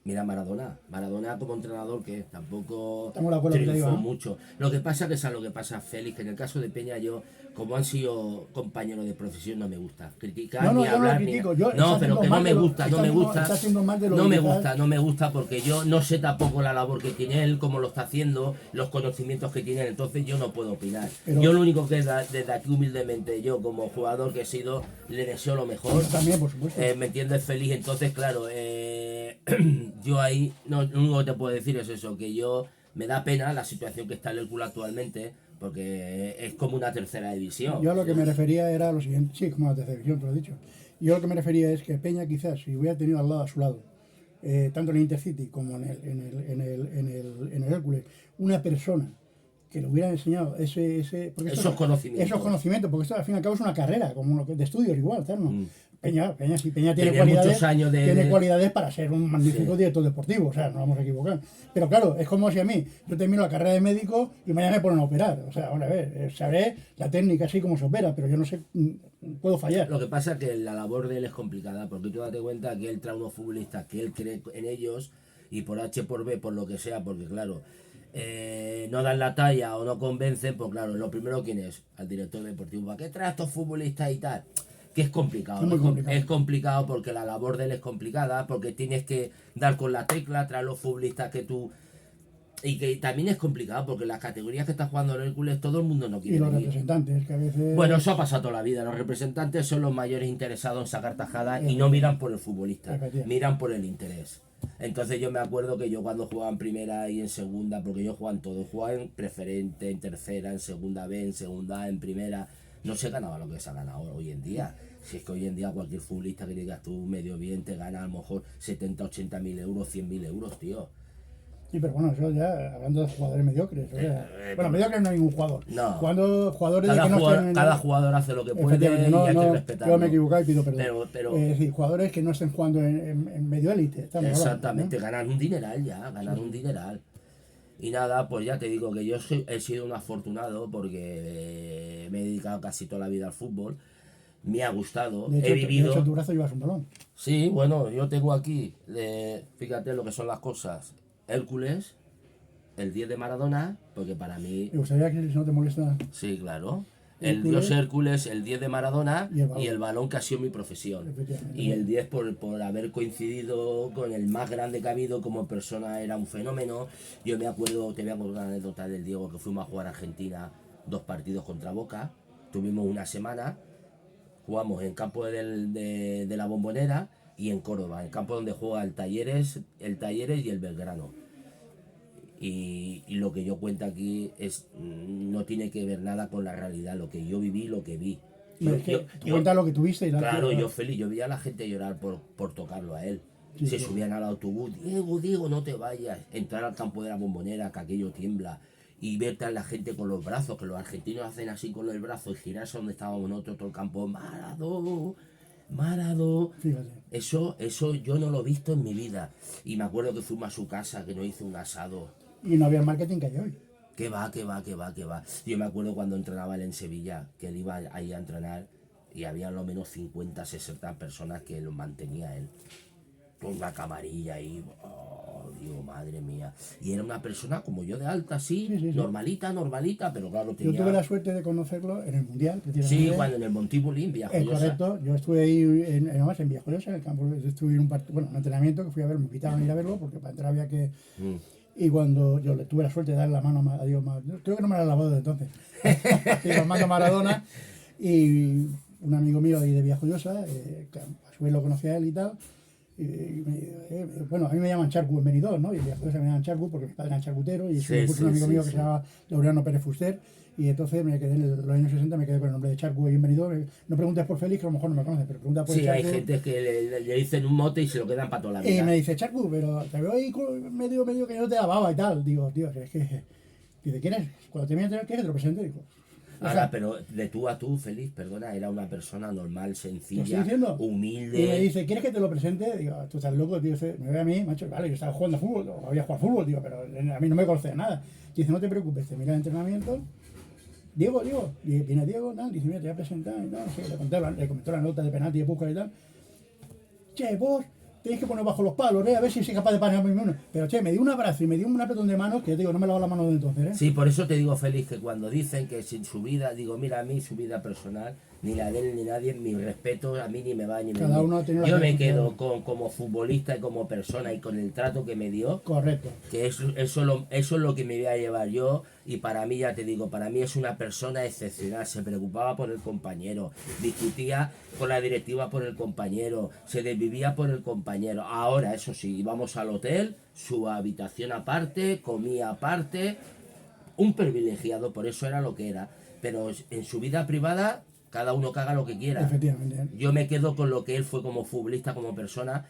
Mira Maradona como entrenador que tampoco Estamos de acuerdo que te triunfó digo, ¿no? mucho. Lo que pasa que es lo que pasa, Félix, que en el caso de Peña yo, como han sido compañeros de profesión, no me gusta criticar No, ni yo no lo hablar critico, ni... yo- No, está pero haciendo que no más me de lo- gusta, no está me haciendo- gusta, está haciendo más de lo no que me quizás- gusta, no me gusta porque yo no sé tampoco la labor que tiene él, cómo lo está haciendo, los conocimientos que tiene, entonces yo no puedo opinar. Pero- Yo lo único que desde aquí humildemente, yo como jugador que he sido, le deseo lo mejor. También, por supuesto. ¿Me entiendes? Feliz. Entonces, claro, yo ahí, no, lo único que te puedo decir es eso, que yo me da pena la situación que está el Hércules actualmente, porque es como una tercera división. Yo a lo que me refería era lo siguiente, sí, como la tercera división, te lo he dicho. Yo lo que me refería es que Peña quizás, si hubiera tenido al lado a su lado, tanto en el Intercity como en el Hércules, una persona que le hubiera enseñado porque Esos conocimientos. Esos conocimientos, porque esto al fin y al cabo es una carrera, como lo que de estudios igual, ¿sabes? ¿No? Peña tiene Tenía cualidades, muchos años tiene cualidades para ser un magnífico Sí. director deportivo, o sea, no vamos a equivocar. Pero claro, es como si a mí, yo termino la carrera de médico y mañana me ponen a operar. O sea, ahora a ver, sabré la técnica así como se opera, pero yo no sé, puedo fallar. Lo que pasa es que la labor de él es complicada, porque tú date cuenta que él trae unos futbolistas que él cree en ellos y por H por B, por lo que sea, porque claro, no dan la talla o no convencen, pues claro, lo primero quién es, al director deportivo, ¿para qué trae a estos futbolistas y tal? que es complicado. Es muy complicado. Es complicado porque la labor de él es complicada, porque tienes que dar con la tecla tras los futbolistas que tú... Y que también es complicado porque las categorías que está jugando el Hércules todo el mundo no Y quiere los venir. representantes, que a veces... Bueno, eso ha pasado toda la vida. Los representantes son los mayores interesados en sacar tajadas y no miran por el futbolista, miran por el interés. Entonces yo me acuerdo que yo cuando jugaba en primera y en segunda, porque yo jugaba en todo, jugaba en preferente, en tercera, en segunda B, en segunda A, en primera, no se ganaba lo que se ha ganado hoy en día. Si es que hoy en día cualquier futbolista que digas tú medio bien te gana a lo mejor 70, 80 mil euros, 100 mil euros, tío. Sí, pero bueno, eso ya hablando de jugadores mediocres. O sea, bueno, mediocres no hay ningún jugador. No. Jugadores Cada, de que no jugador, estén en- cada jugador hace lo que puede Efectivamente, y hay que respetarlo. yo me he equivocado y pido perdón. Pero Es decir, jugadores que no estén jugando en medio élite. estamos hablando, exactamente, ¿no? ganar un dineral ya, ganar un dineral. Y nada, pues ya te digo que he sido un afortunado porque me he dedicado casi toda la vida al fútbol. Me ha gustado, De hecho, he vivido... de hecho, en tu brazo llevas un balón. Sí, bueno, yo tengo aquí, fíjate lo que son las cosas. Hércules, el 10 de Maradona, porque para mí... Me gustaría que si no te molesta... Sí, claro. El Hércules. dios Hércules, el 10 de Maradona Y el balón. y el balón que ha sido mi profesión. Efectivamente. Y el 10 por haber coincidido con el más grande que ha habido como persona, era un fenómeno. Yo me acuerdo, te voy a contar una anécdota del Diego, que fuimos a jugar a Argentina 2 partidos contra Boca. Tuvimos una semana, jugamos en campo de la Bombonera y en Córdoba, el campo donde juega el Talleres y el Belgrano. Y lo que yo cuento aquí no tiene que ver nada con la realidad, lo que yo viví, lo que vi. Es que tú cuentas lo que tuviste y la Claro, yo feliz, yo veía a la gente llorar por tocarlo a él. Sí, Se sí. subían al autobús, Diego, no te vayas. Entrar al campo de la Bombonera, que aquello tiembla, y verte a la gente con los brazos, que los argentinos hacen así con los brazos, y girarse donde estábamos nosotros, todo el campo, Maradó. Fíjate. Eso yo no lo he visto en mi vida. Y me acuerdo que fuimos a su casa, que nos hizo un asado. Y no había el marketing que hay hoy. Que va. Yo me acuerdo cuando entrenaba él en Sevilla, que él iba ahí a entrenar y había lo menos 50, 60 personas que lo mantenía él. Con una camarilla ahí, digo, madre mía. Y era una persona como yo de alta, sí. Sí. Normalita, pero claro, Yo tenía... tuve la suerte de conocerlo en el Mundial, Sí, precisamente. cuando en el Montibulín, Villajoyosa. Correcto, yo estuve ahí además en Villajoyosa, en el campo, estuve en un entrenamiento que fui a ver, me invitaban a ir a verlo porque para entrar había que... Y cuando yo le tuve la suerte de darle la mano a Diego Maradona, creo que no me la he lavado desde entonces, Diego Armando Maradona, y un amigo mío ahí de Villajoyosa, que a su vez lo conocía a él y tal, bueno, a mí me llaman Charcu en Benidorm, ¿no? Y en Villajoyosa me llaman Charcu porque mi padre era charcutero, y me puso un amigo mío que se llamaba Laureano Pérez Fuster, y entonces me quedé en los años 60, me quedé con el nombre de Charcu ahí en Benidorm. No preguntes por Félix, que a lo mejor no me conoces, pero pregunta por Sí, Charcu. hay gente que le dicen un mote y se lo quedan para toda la Y vida. me dice, Charcu, pero te veo ahí medio que no te da baba y tal. Digo, tío, es que... Dice, ¿quién es? Cuando te viene a tener que te lo presente, digo. O Ahora, sea, pero de tú a tú, Félix, perdona, era una persona normal, ¿te estoy sencilla, diciendo? humilde. Y me dice, ¿quieres que te lo presente? Digo, tú estás loco, tío. Me ve a mí, macho, vale, yo estaba jugando a fútbol, o había jugado a fútbol, digo, pero a mí no me conocía nada. Dice, no te preocupes, te mira el entrenamiento. Diego, y viene Diego, tal, dice, mira, te voy a presentar y tal, no sé, le comentó la nota de penalti de Puskás y tal. Che, vos tenéis que poner bajo los palos, a ver si soy capaz de parar uno. Pero che, me dio un abrazo y me dio un apretón de manos que yo digo, no me lavo la mano desde entonces, ¿eh? Sí, por eso te digo, Félix, que cuando dicen que sin su vida, digo, mira, a mí su vida personal, ni la de él ni nadie, mi respeto, a mí ni me va ni me Cada viene. uno tiene la Yo me circunstancia. quedo como futbolista y como persona y con el trato que me dio, Correcto. que eso es lo que me voy a llevar yo. Y para mí, ya te digo, para mí es una persona excepcional. Se preocupaba por el compañero, discutía con la directiva por el compañero, se desvivía por el compañero. Ahora, eso sí, íbamos al hotel, su habitación aparte, comía aparte, un privilegiado, por eso era lo que era. Pero en su vida privada, cada uno que haga lo que quiera. Efectivamente. Yo me quedo con lo que él fue como futbolista, como persona,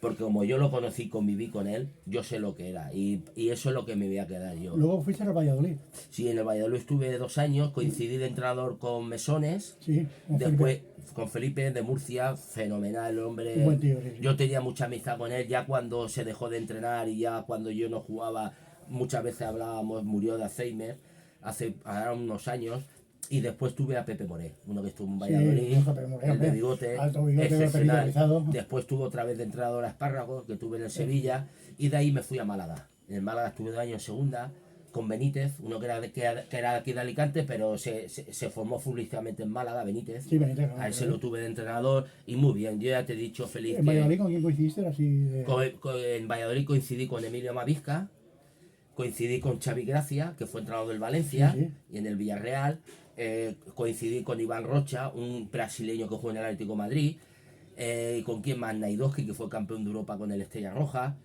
porque como yo lo conocí, conviví con él, yo sé lo que era. Y eso es lo que me voy a quedar yo. Luego fuiste al Valladolid. Sí, en el Valladolid estuve 2 años, coincidí de entrenador con Mesones, Sí, con después Felipe. con Felipe de Murcia, fenomenal el hombre. Un buen tío, sí. Yo tenía mucha amistad con él, ya cuando se dejó de entrenar y ya cuando yo no jugaba, muchas veces hablábamos, murió de Alzheimer, hace ahora unos años. Y después tuve a Pepe Moré, uno que estuvo en Valladolid, Pepe Moré, el de hombre. bigote, Alto bigote, excepcional. peritalizado. Después tuve otra vez de entrenador a Espárragos, que tuve en el Sevilla, y de ahí me fui a Málaga. En el Málaga estuve 2 años en segunda, con Benítez, uno que era de aquí de Alicante, pero se formó futbolísticamente en Málaga, Benítez. Sí, Benítez, A él se lo tuve de entrenador y muy bien. Yo ya te he dicho, Feliz, ¿En Valladolid con quién coincidiste? Así en Valladolid coincidí con Emilio Mavisca, coincidí con Xavi Gracia, que fue entrenador del Valencia, Sí, sí. y en el Villarreal. Coincidí con Iván Rocha, un brasileño que jugó en el Atlético de Madrid. ¿Con quién más? Naidoski, que fue campeón de Europa con el Estrella Roja.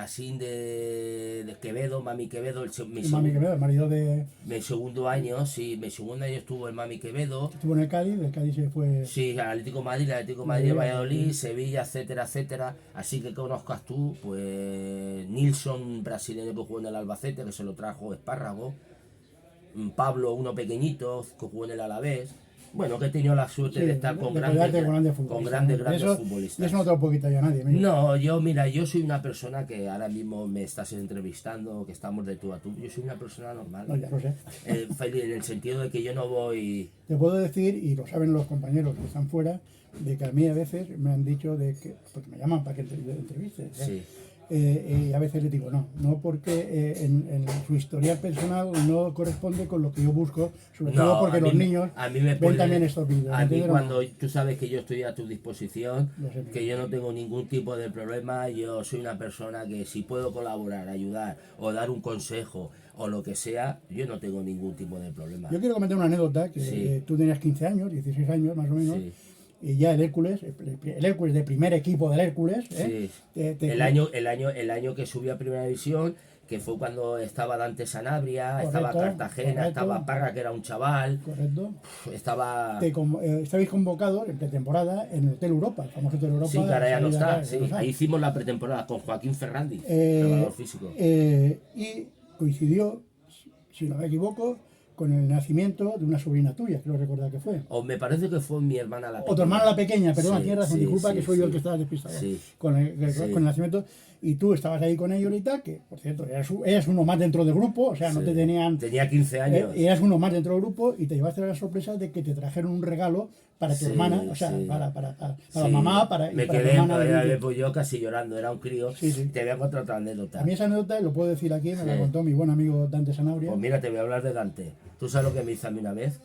Así de Quevedo, Mami Quevedo, El Mami Quevedo, el marido de... mi segundo año, sí, mi segundo año estuvo el Mami Quevedo. Estuvo en el Cádiz, del Cádiz se fue... Sí, al Atlético de Madrid, Valladolid, Sevilla, etcétera, etcétera. Así que conozcas tú, pues Nilsson, brasileño que jugó en el Albacete, que se lo trajo Espárrago. Pablo, uno pequeñito, que jugó en el Alavés. Bueno, que he tenido la suerte Sí, de estar con de grandes futbolistas. Eso futbolistas. no te lo puedo quitar ya nadie. Mira. No, yo soy una persona que ahora mismo me estás entrevistando, que estamos de tú a tú. Yo soy una persona normal. No, ya lo sé. Feliz, en el sentido de que yo no voy... Te puedo decir, y lo saben los compañeros que están fuera, de que a mí a veces me han dicho de que, porque me llaman para que entrevistes. Sí. Y a veces les digo no porque en su historial personal no corresponde con lo que yo busco, sobre todo porque los niños ven también estos vídeos. A mí cuando tú sabes que yo estoy a tu disposición, sé, que yo no tengo ningún tipo de problema, yo soy una persona que si puedo colaborar, ayudar o dar un consejo o lo que sea, yo no tengo ningún tipo de problema. Yo quiero comentar una anécdota, que Sí. tú tenías 15 años, 16 años más o menos. Sí. Y ya el Hércules de primer equipo del Hércules, Sí. El año que subí a Primera División, que fue cuando estaba Dante Sanabria, estaba Cartagena, estaba Parra, que era un chaval, correcto. estaba... Estabais convocados en pretemporada en el Hotel Europa, el famoso Hotel Europa. Sí, que ahora ya no está, sí. no está. Ahí hicimos la pretemporada con Joaquín Ferrandi, preparador físico. Y coincidió, si no me equivoco, con el nacimiento de una sobrina tuya, creo recordar que fue. O me parece que fue mi hermana la pequeña. O tu hermana la pequeña, perdón, Sí, tienes razón, sí, disculpa sí, que soy yo sí. el que estaba despistado Sí. con el nacimiento. Y tú estabas ahí con ellos y tal, que por cierto, eras uno más dentro del grupo, o sea, no Sí. te tenían... Tenía 15 años. eras uno más dentro del grupo y te llevaste la sorpresa de que te trajeron un regalo para tu Sí, hermana, o sea, sí. para Sí. mamá, y me para tu quedé hermana. pues yo casi llorando, era un crío. Sí, sí. Te voy a contar otra anécdota. A mí esa anécdota, lo puedo decir aquí, me la Sí. contó mi buen amigo Dante Sanabria. Pues mira, te voy a hablar de Dante. ¿Tú sabes lo que me hizo a mí una vez?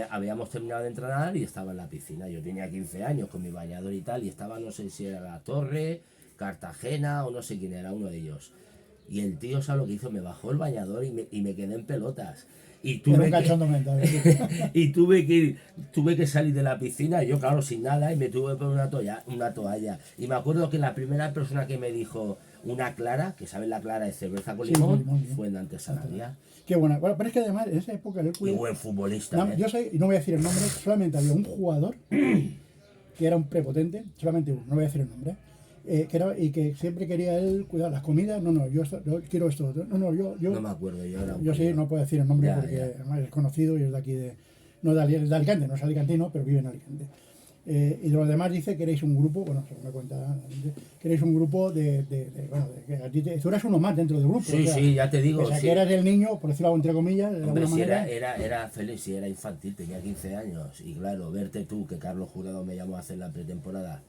Habíamos terminado de entrenar y estaba en la piscina. Yo tenía 15 años con mi bañador y tal, y estaba, no sé si era La Torre, Cartagena o no sé quién era, uno de ellos. Y el tío, ¿sabes lo que hizo? Me bajó el bañador y me quedé en pelotas. Y Era un tuve cachondo mental. y tuve que salir de la piscina, yo claro, sin nada, y me tuve que poner una toalla. Y me acuerdo que la primera persona que me dijo una clara, que sabes la clara de cerveza con Sí, limón, con limón, sí. fue Dante Sanabria. Qué buena. Bueno, pero es que además, en esa época el Y Hércules... buen futbolista. No, yo sé, y no voy a decir el nombre, solamente había un jugador que era un prepotente, solamente uno, no voy a decir el nombre, y que siempre quería él cuidar las comidas. Yo quiero esto, yo No me acuerdo, yo era un sí, crío. no puedo decir el nombre Ya, porque ya. además es conocido y es de aquí no de Alicante, no es alicantino, pero vive en Alicante. Y de los demás dice que erais un grupo, bueno, según me cuenta, que erais un grupo que a ti tú eras uno más dentro del grupo. Sí, sí, ya te digo. O sea, Sí. que eras el niño, por decirlo entre comillas, de Hombre, alguna si manera. era feliz, si era infantil, tenía 15 años. Y claro, verte tú, que Carlos Jurado me llamó a hacer la pretemporada.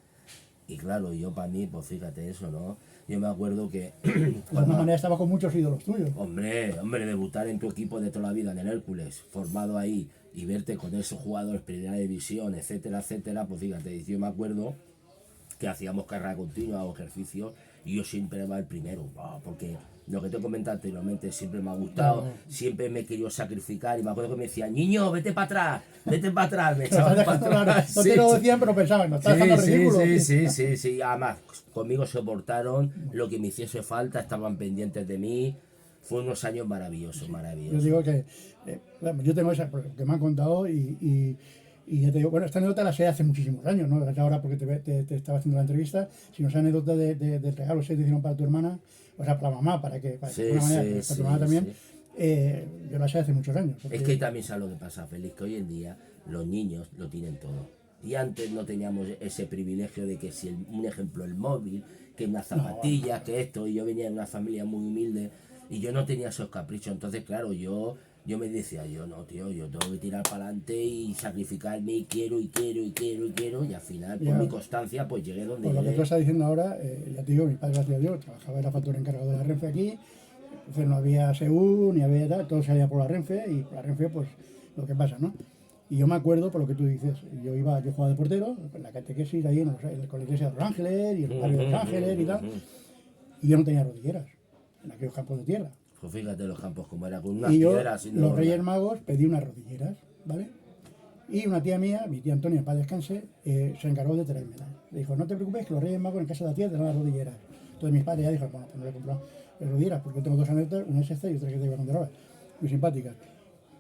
Y claro, yo para mí, pues fíjate eso, ¿no? Yo me acuerdo que... De alguna manera estaba con muchos ídolos tuyos. Hombre, debutar en tu equipo de toda la vida, en el Hércules, formado ahí, y verte con esos jugadores, primera división, etcétera, etcétera, pues fíjate, yo me acuerdo que hacíamos carrera continua o ejercicio, y yo siempre era el primero, porque lo que te he comentado anteriormente siempre me ha gustado, siempre me he querido sacrificar, y me acuerdo que me decían, niño, vete para atrás, me echaban para atrás. No te lo decían, pero pensaban, no estás dejando ridículo. Sí, además, conmigo soportaron lo que me hiciese falta, estaban pendientes de mí. Fue unos años maravillosos, maravillosos. Yo digo que yo tengo esa que me han contado y ya te digo, bueno, esta anécdota la sé hace muchísimos años, no es ahora porque te estaba haciendo la entrevista, sino esa anécdota de regalo que te hicieron para tu hermana, o sea, para la mamá, para que de alguna manera, para tu hermana también, yo la sé hace muchos años. Es que también sabes lo que pasa, Félix, que hoy en día los niños lo tienen todo. Y antes no teníamos ese privilegio de que si, un ejemplo, el móvil, que unas zapatillas, que esto, y yo venía de una familia muy humilde, y yo no tenía esos caprichos. Entonces, claro, yo me decía, no, tío, yo tengo que tirar para adelante y sacrificarme, y quiero, y al final, por mi constancia, pues llegué donde Por lo que llegué. tú estás diciendo ahora, ya te digo, mi padre, gracias a Dios, trabajaba, era factor encargado de la Renfe aquí, Entonces no había SEU, ni había tal, todo salía por la Renfe, y por la Renfe, pues, lo que pasa, ¿no? Y yo me acuerdo, por lo que tú dices, yo jugaba de portero, en la catequesis, ahí con la iglesia de Los Ángeles, y en el barrio de Los Ángeles, y tal, y yo no tenía rodilleras, en aquellos campos de tierra. Pues fíjate los campos como era, con unas Y yo, piedras y los Reyes Magos, pedí unas rodilleras, ¿vale? Y una tía mía, mi tía Antonia, para descanse, se encargó de traérmelas. Le dijo, no te preocupes, que los Reyes Magos en casa de la tía te dan las rodilleras. Entonces mis padres ya dijeron, bueno, pues no le he comprado rodilleras, porque yo tengo dos anécdotas, una es esta y otra que te iba a contar ahora, muy simpática.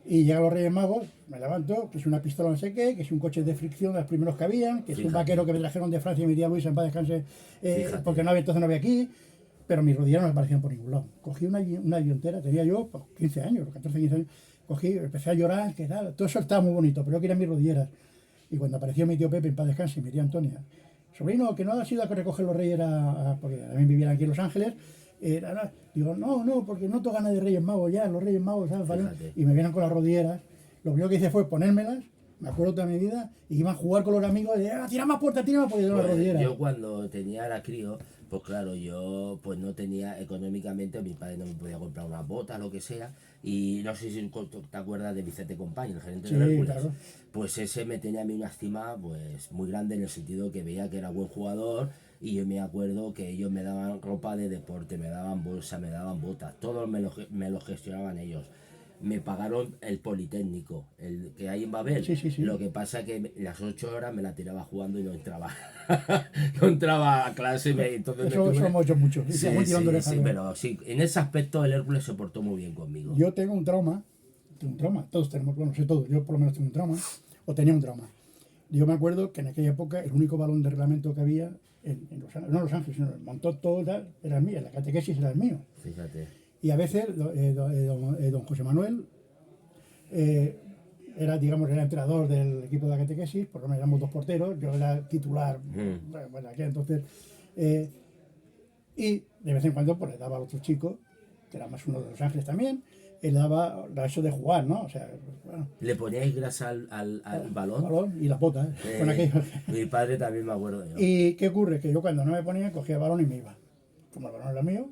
Y llegan los Reyes Magos, me levanto, que es una pistola no sé qué, que es un coche de fricción de los primeros que habían, que es un vaquero que me trajeron de Francia, mi tía Luisa, en paz descanse, porque no había, entonces no había aquí, pero mis rodilleras no me aparecían por ningún lado. Cogí una guiontera, tenía yo pues, 15 años, 14, 15 años, cogí, empecé a llorar, que tal, todo eso estaba muy bonito, pero yo quería mis rodilleras. Y cuando apareció mi tío Pepe, en paz descanse, y mi tía Antonia, sobrino, que no ha sido a recoger los Reyes, porque también vivían aquí en Los Ángeles, digo, no, porque no toca nada de Reyes Magos ya, los Reyes Magos, ¿sabes? ¿Vale? Y me vienen con las rodilleras. Lo primero que hice fue ponérmelas, me acuerdo toda mi vida, y iban a jugar con los amigos, y tira más puerta, y yo las rodilleras. Yo cuando tenía la crío, pues claro, yo pues no tenía económicamente, mi padre no me podía comprar unas botas, lo que sea, y no sé si te acuerdas de Vicente Compañía, el gerente de Hércules, claro. Pues ese me tenía a mí una estima pues muy grande en el sentido que veía que era buen jugador, y yo me acuerdo que ellos me daban ropa de deporte, me daban bolsa, me daban botas, todo me lo gestionaban ellos. Me pagaron el Politécnico, el que hay en Babel. Sí. Lo que pasa que las 8 horas me la tiraba jugando y no entraba. No entraba a clase. Entonces eso hemos hecho mucho. Sí, pero sí, en ese aspecto el Hércules se portó muy bien conmigo. Yo tengo un trauma, todos tenemos, bueno, sé todos, yo por lo menos tengo un trauma, o tenía un trauma. Yo me acuerdo que en aquella época el único balón de reglamento que había en Los Ángeles, sino el montón todo era el mío, la catequesis era el mío. Fíjate. Y a veces don José Manuel era entrenador del equipo de la catequesis, por lo menos éramos dos porteros, yo era titular, bueno, aquí entonces, y de vez en cuando pues le daba al otro chico, que era más uno de Los Ángeles también, le daba eso de jugar, ¿no? O sea, bueno, ¿Le poníais grasa al balón? balón y las botas, con aquello. Mi padre también me acuerdo yo. ¿Y qué ocurre? Que yo cuando no me ponía, cogía el balón y me iba. Como el balón era mío.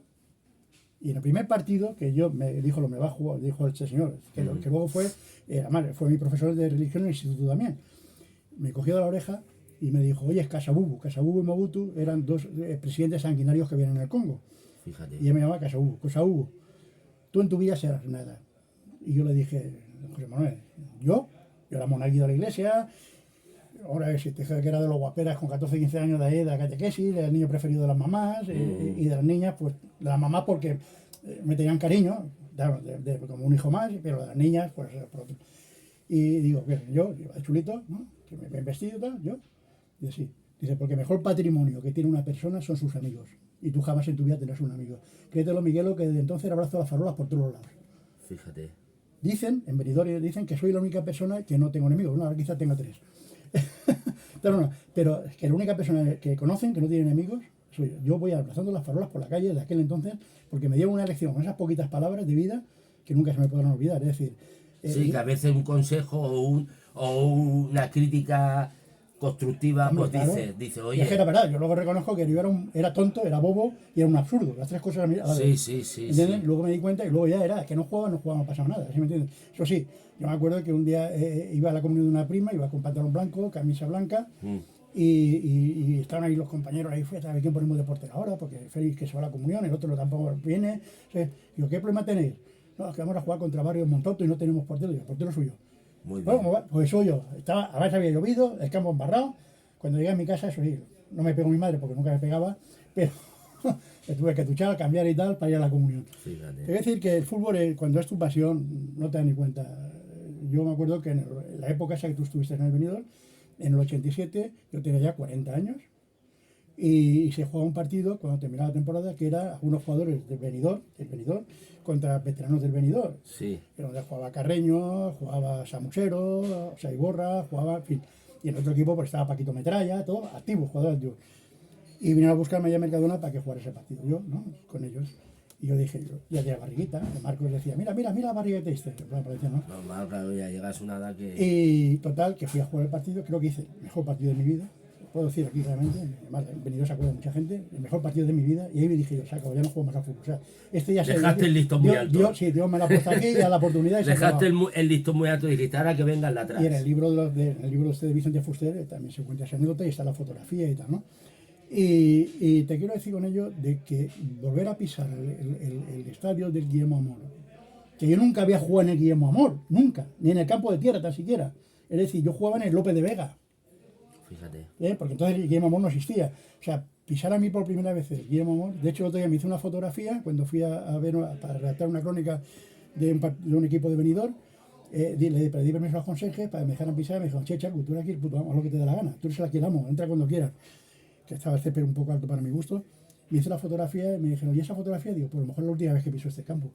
Y en el primer partido que yo me dijo, me va a jugar, dijo este señor, que luego fue mi profesor de religión en el instituto también. Me cogió de la oreja y me dijo, oye, es Kasavubu. Kasavubu y Mobutu eran dos presidentes sanguinarios que vienen en el Congo. Fíjate. Y él me llamaba Kasavubu. Kasavubu, tú en tu vida serás nada. Y yo le dije, José Manuel, yo era monaguillo de la iglesia, ahora si te dije que era de los guaperas con 14, 15 años de la catequesis, el niño preferido de las mamás, y de las niñas, pues de las mamás porque me tenían cariño, como un hijo más, pero de las niñas, pues por otro. Y digo, bien, yo, de chulito, ¿no? Que me ven vestido y tal, yo. Dice, sí. Dice, porque mejor patrimonio que tiene una persona son sus amigos. Y tú jamás en tu vida tendrás un amigo. Créetelo, Miguelo, que desde entonces abrazo las farolas por todos los lados. Fíjate. Dicen, en Benidorm dicen que soy la única persona que no tengo enemigos. Bueno, ahora quizás tenga 3. Pero es que la única persona que conocen que no tiene enemigos soy yo. Yo voy abrazando las farolas por la calle de aquel entonces porque me dieron una lección con esas poquitas palabras de vida que nunca se me podrán olvidar. Es decir, sí, que a veces un consejo o una crítica constructiva, hombre, pues claro, dice, oye. Y es que era verdad, yo luego reconozco que yo era tonto, era bobo y era un absurdo. Las tres cosas a la vez. Sí. Luego me di cuenta y luego ya era que no jugaba, no pasaba nada. ¿Sí me entiendes? Eso sí, yo me acuerdo que un día iba a la comunión de una prima, iba con pantalón blanco, camisa blanca. Y estaban ahí los compañeros, ahí fue, ¿sabes quién ponemos de portero ahora? Porque Félix que se va a la comunión, el otro tampoco viene. Digo, ¿qué problema tenéis? No, es que vamos a jugar contra Barrio Montoto y no tenemos portero. Digo, el portero soy yo. Muy bien. Bueno, pues soy yo. Además había llovido, el campo embarrado. Cuando llegué a mi casa, eso sí, no me pegó mi madre porque nunca me pegaba, pero me tuve que duchar, cambiar y tal para ir a la comunión. Fíjate. Te voy a decir que el fútbol, cuando es tu pasión, no te das ni cuenta. Yo me acuerdo que en la época esa que tú estuviste en el Benidorm, en el 87, yo tenía ya 40 años y se jugaba un partido cuando terminaba la temporada que era unos jugadores del Benidorm contra veteranos del Benidorm. Sí. Donde jugaba Carreño, jugaba Samusero, o sea, Iborra, jugaba, en fin. Y en otro equipo pues estaba Paquito Metralla, todo activo, jugadores activos. Y vinieron a buscarme allá a Mercadona para que jugara ese partido, yo, ¿no? Con ellos. Y yo dije, ya tenía barriguita, que Marcos decía, mira la barriguita este. Me parecía, ¿no? Normal, claro, ya llegas a una edad que... Y total, que fui a jugar el partido, creo que hice el mejor partido de mi vida, puedo decir aquí claramente, además Benidorm se acuerda de mucha gente, el mejor partido de mi vida, y ahí me dije yo, saco, ya no juego más a fútbol. O sea, este ya Dejaste el listón muy alto. Sí, Dios me lo ha puesto aquí, ya la oportunidad. Dejaste el listón muy alto y dijiste, ahora que venga el de atrás. Y en el libro en el libro de Vicente Fuster también se cuenta esa anécdota y está la fotografía y tal, ¿no? Y te quiero decir con ello de que volver a pisar el estadio del Guillermo Amor, que yo nunca había jugado en el Guillermo Amor, nunca, ni en el campo de tierra tan siquiera. Es decir, yo jugaba en el López de Vega. Fíjate. Porque entonces el Guillermo Amor no existía. O sea, pisar a mí por primera vez el Guillermo Amor. De hecho, el otro día me hice una fotografía cuando fui a ver, para redactar una crónica de un equipo de Benidorm. Le pedí permiso a los consejes para que me dejaran pisar. Me dijeron, che, Chacu, tú eres aquí el puto amo, haz lo que te dé la gana. Tú eres el aquí el amo, entra cuando quieras. Que estaba el césped un poco alto para mi gusto. Me hice la fotografía y me dijeron, ¿y esa fotografía? Digo, pues a lo mejor es la última vez que piso este campo.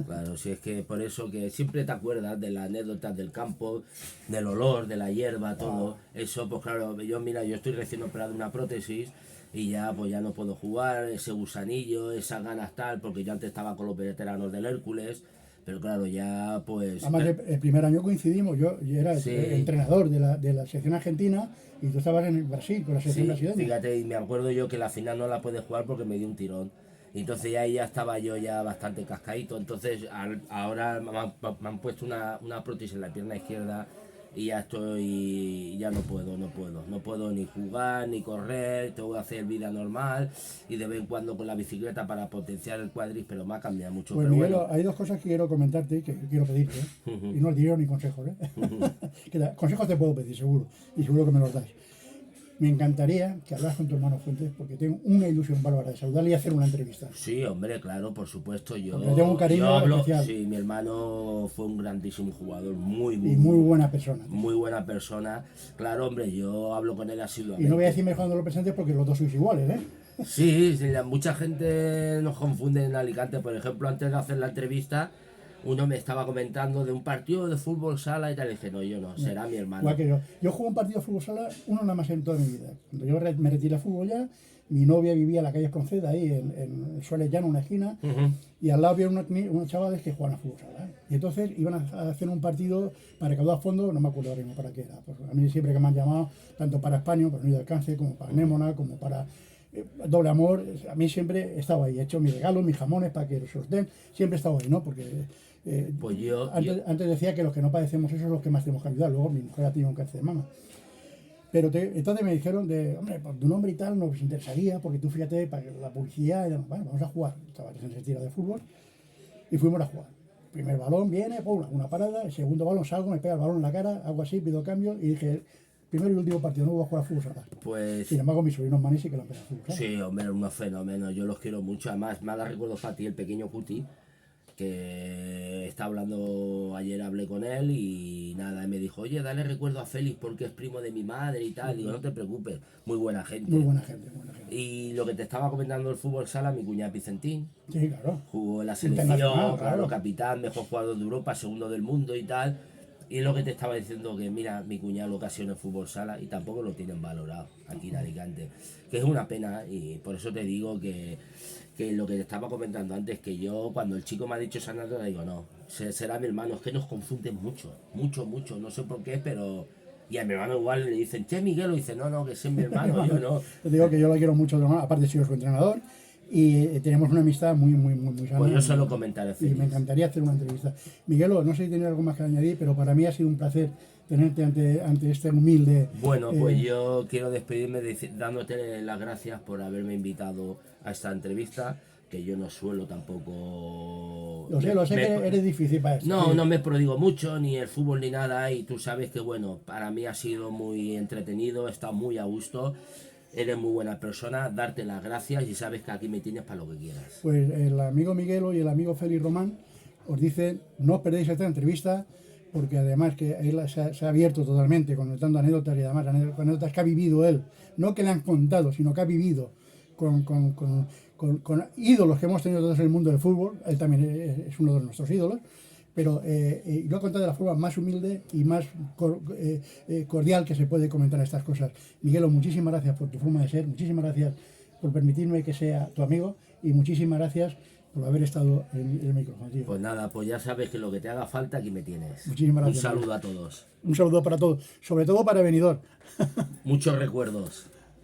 Claro, si es que por eso que siempre te acuerdas de las anécdotas del campo, del olor, de la hierba, todo. Eso, pues claro, yo estoy recién operado de una prótesis y ya pues ya no puedo jugar, ese gusanillo, esas ganas tal, porque yo antes estaba con los veteranos del Hércules, pero claro, ya pues... Además, el primer año coincidimos, yo era Sí. entrenador de la selección argentina y tú estabas en Brasil con la selección Sí, brasileña. fíjate, y me acuerdo yo que la final no la pude jugar porque me dio un tirón. Y entonces ya ahí ya estaba yo ya bastante cascadito. Entonces ahora me han puesto una prótesis en la pierna izquierda y ya estoy, ya no puedo ni jugar, ni correr, tengo que hacer vida normal y de vez en cuando con la bicicleta para potenciar el cuádriceps, pero me ha cambiado mucho. Pues pero Miguel, bueno, hay dos cosas que quiero comentarte, que quiero pedirte, y no os diré ni consejos, consejos te puedo pedir, seguro, y seguro que me los das. Me encantaría que hablas con tu hermano Fuentes, porque tengo una ilusión bárbara de saludarle y hacer una entrevista. sí, hombre, claro, por supuesto. Yo Porque le tengo un cariño hablo, especial. sí, mi hermano fue un grandísimo jugador, muy Y muy buena persona. muy buena persona. Claro, hombre, yo hablo con él Y asiduamente. no voy a decirme cuando lo presentes porque los dos sois iguales, ¿eh? Sí, sí, mucha gente nos confunde en Alicante. Por ejemplo, antes de hacer la entrevista, uno me estaba comentando de un partido de fútbol sala y tal. Y dije, no, yo no, será mi hermano. Igual que yo. Yo jugué un partido de fútbol sala, uno nada más en toda mi vida. Cuando yo me retiré de fútbol ya, mi novia vivía en la calle Espronceda, ahí en Suárez Llano, una esquina, y al lado había unos chavales que jugaban a fútbol sala. Y entonces iban a hacer un partido para recaudar fondos, no me acuerdo ahora mismo para qué era. Pues a mí siempre que me han llamado, tanto para España, para Unido de Alcance, como para Némona, como para Doble Amor, a mí siempre estaba ahí, he hecho mis regalos, mis jamones para que los sorteen, siempre he estado ahí, ¿no? Porque Pues antes decía que los que no padecemos eso son los que más tenemos que ayudar. Luego mi mujer ha tenido un cáncer de mama. Pero entonces me dijeron hombre, por tu nombre y tal nos interesaría, porque tú fíjate, para la publicidad, y demás, bueno, vamos a jugar. Estaba en ese tiro de fútbol y fuimos a jugar. Primer balón viene, una parada, el segundo balón salgo, me pega el balón en la cara, hago así, pido cambio y dije, primero y último partido, no voy a jugar a fútbol sala. Pues Sin embargo, mis sobrinos manes sí que lo han pegado a fútbol sala. sí, hombre, unos fenómenos, yo los quiero mucho. Además, me da recuerdo para ti el pequeño Cuti, que está hablando, ayer hablé con él y nada, y me dijo, oye, dale recuerdo a Félix porque es primo de mi madre y tal. Digo, no te preocupes, muy buena gente. Muy buena gente, muy buena gente. Y lo que te estaba comentando el fútbol sala, mi cuñado Vicentín, Sí, claro. jugó en la selección, Internacional, claro, capitán, mejor jugador de Europa, segundo del mundo y tal. Y lo que te estaba diciendo que mira, mi cuñado lo ocasiona en fútbol sala y tampoco lo tienen valorado aquí en Alicante. Que es una pena y por eso te digo que lo que te estaba comentando antes, que yo cuando el chico me ha dicho esa anécdota digo, no, será mi hermano, es que nos confunden mucho, no sé por qué, pero... Y a mi hermano igual le dicen, che, Miguel, y dice, no, que ese es mi hermano, yo no. Te digo que yo lo quiero mucho, aparte he sido su entrenador y tenemos una amistad muy sana. Pues yo se lo comentaré, Y Félix. me encantaría hacer una entrevista. Miguelo, no sé si tienes algo más que añadir, pero para mí ha sido un placer tenerte ante este humilde... Bueno, pues yo quiero despedirme dándote las gracias por haberme invitado a esta entrevista, que yo no suelo tampoco... Lo sé que eres difícil para esto. No, Sí. no me prodigo mucho, ni el fútbol ni nada, y tú sabes que, bueno, para mí ha sido muy entretenido, he estado muy a gusto, eres muy buena persona, darte las gracias y sabes que aquí me tienes para lo que quieras. Pues el amigo Miguelo y el amigo Félix Román os dicen, no os perdéis esta entrevista, porque además que él se ha abierto totalmente contando anécdotas y además anécdotas que ha vivido él, no que le han contado, sino que ha vivido con ídolos que hemos tenido todos en el mundo del fútbol. Él también es uno de nuestros ídolos, pero lo ha contado de la forma más humilde y más cordial que se puede comentar estas cosas. Miguelo, muchísimas gracias por tu forma de ser, muchísimas gracias por permitirme que sea tu amigo y muchísimas gracias por haber estado en el micrófono, tío. Pues nada, pues ya sabes que lo que te haga falta aquí me tienes. Muchísimas gracias. Un saludo a todos. Un saludo para todos, sobre todo para Benidorm. Muchos recuerdos.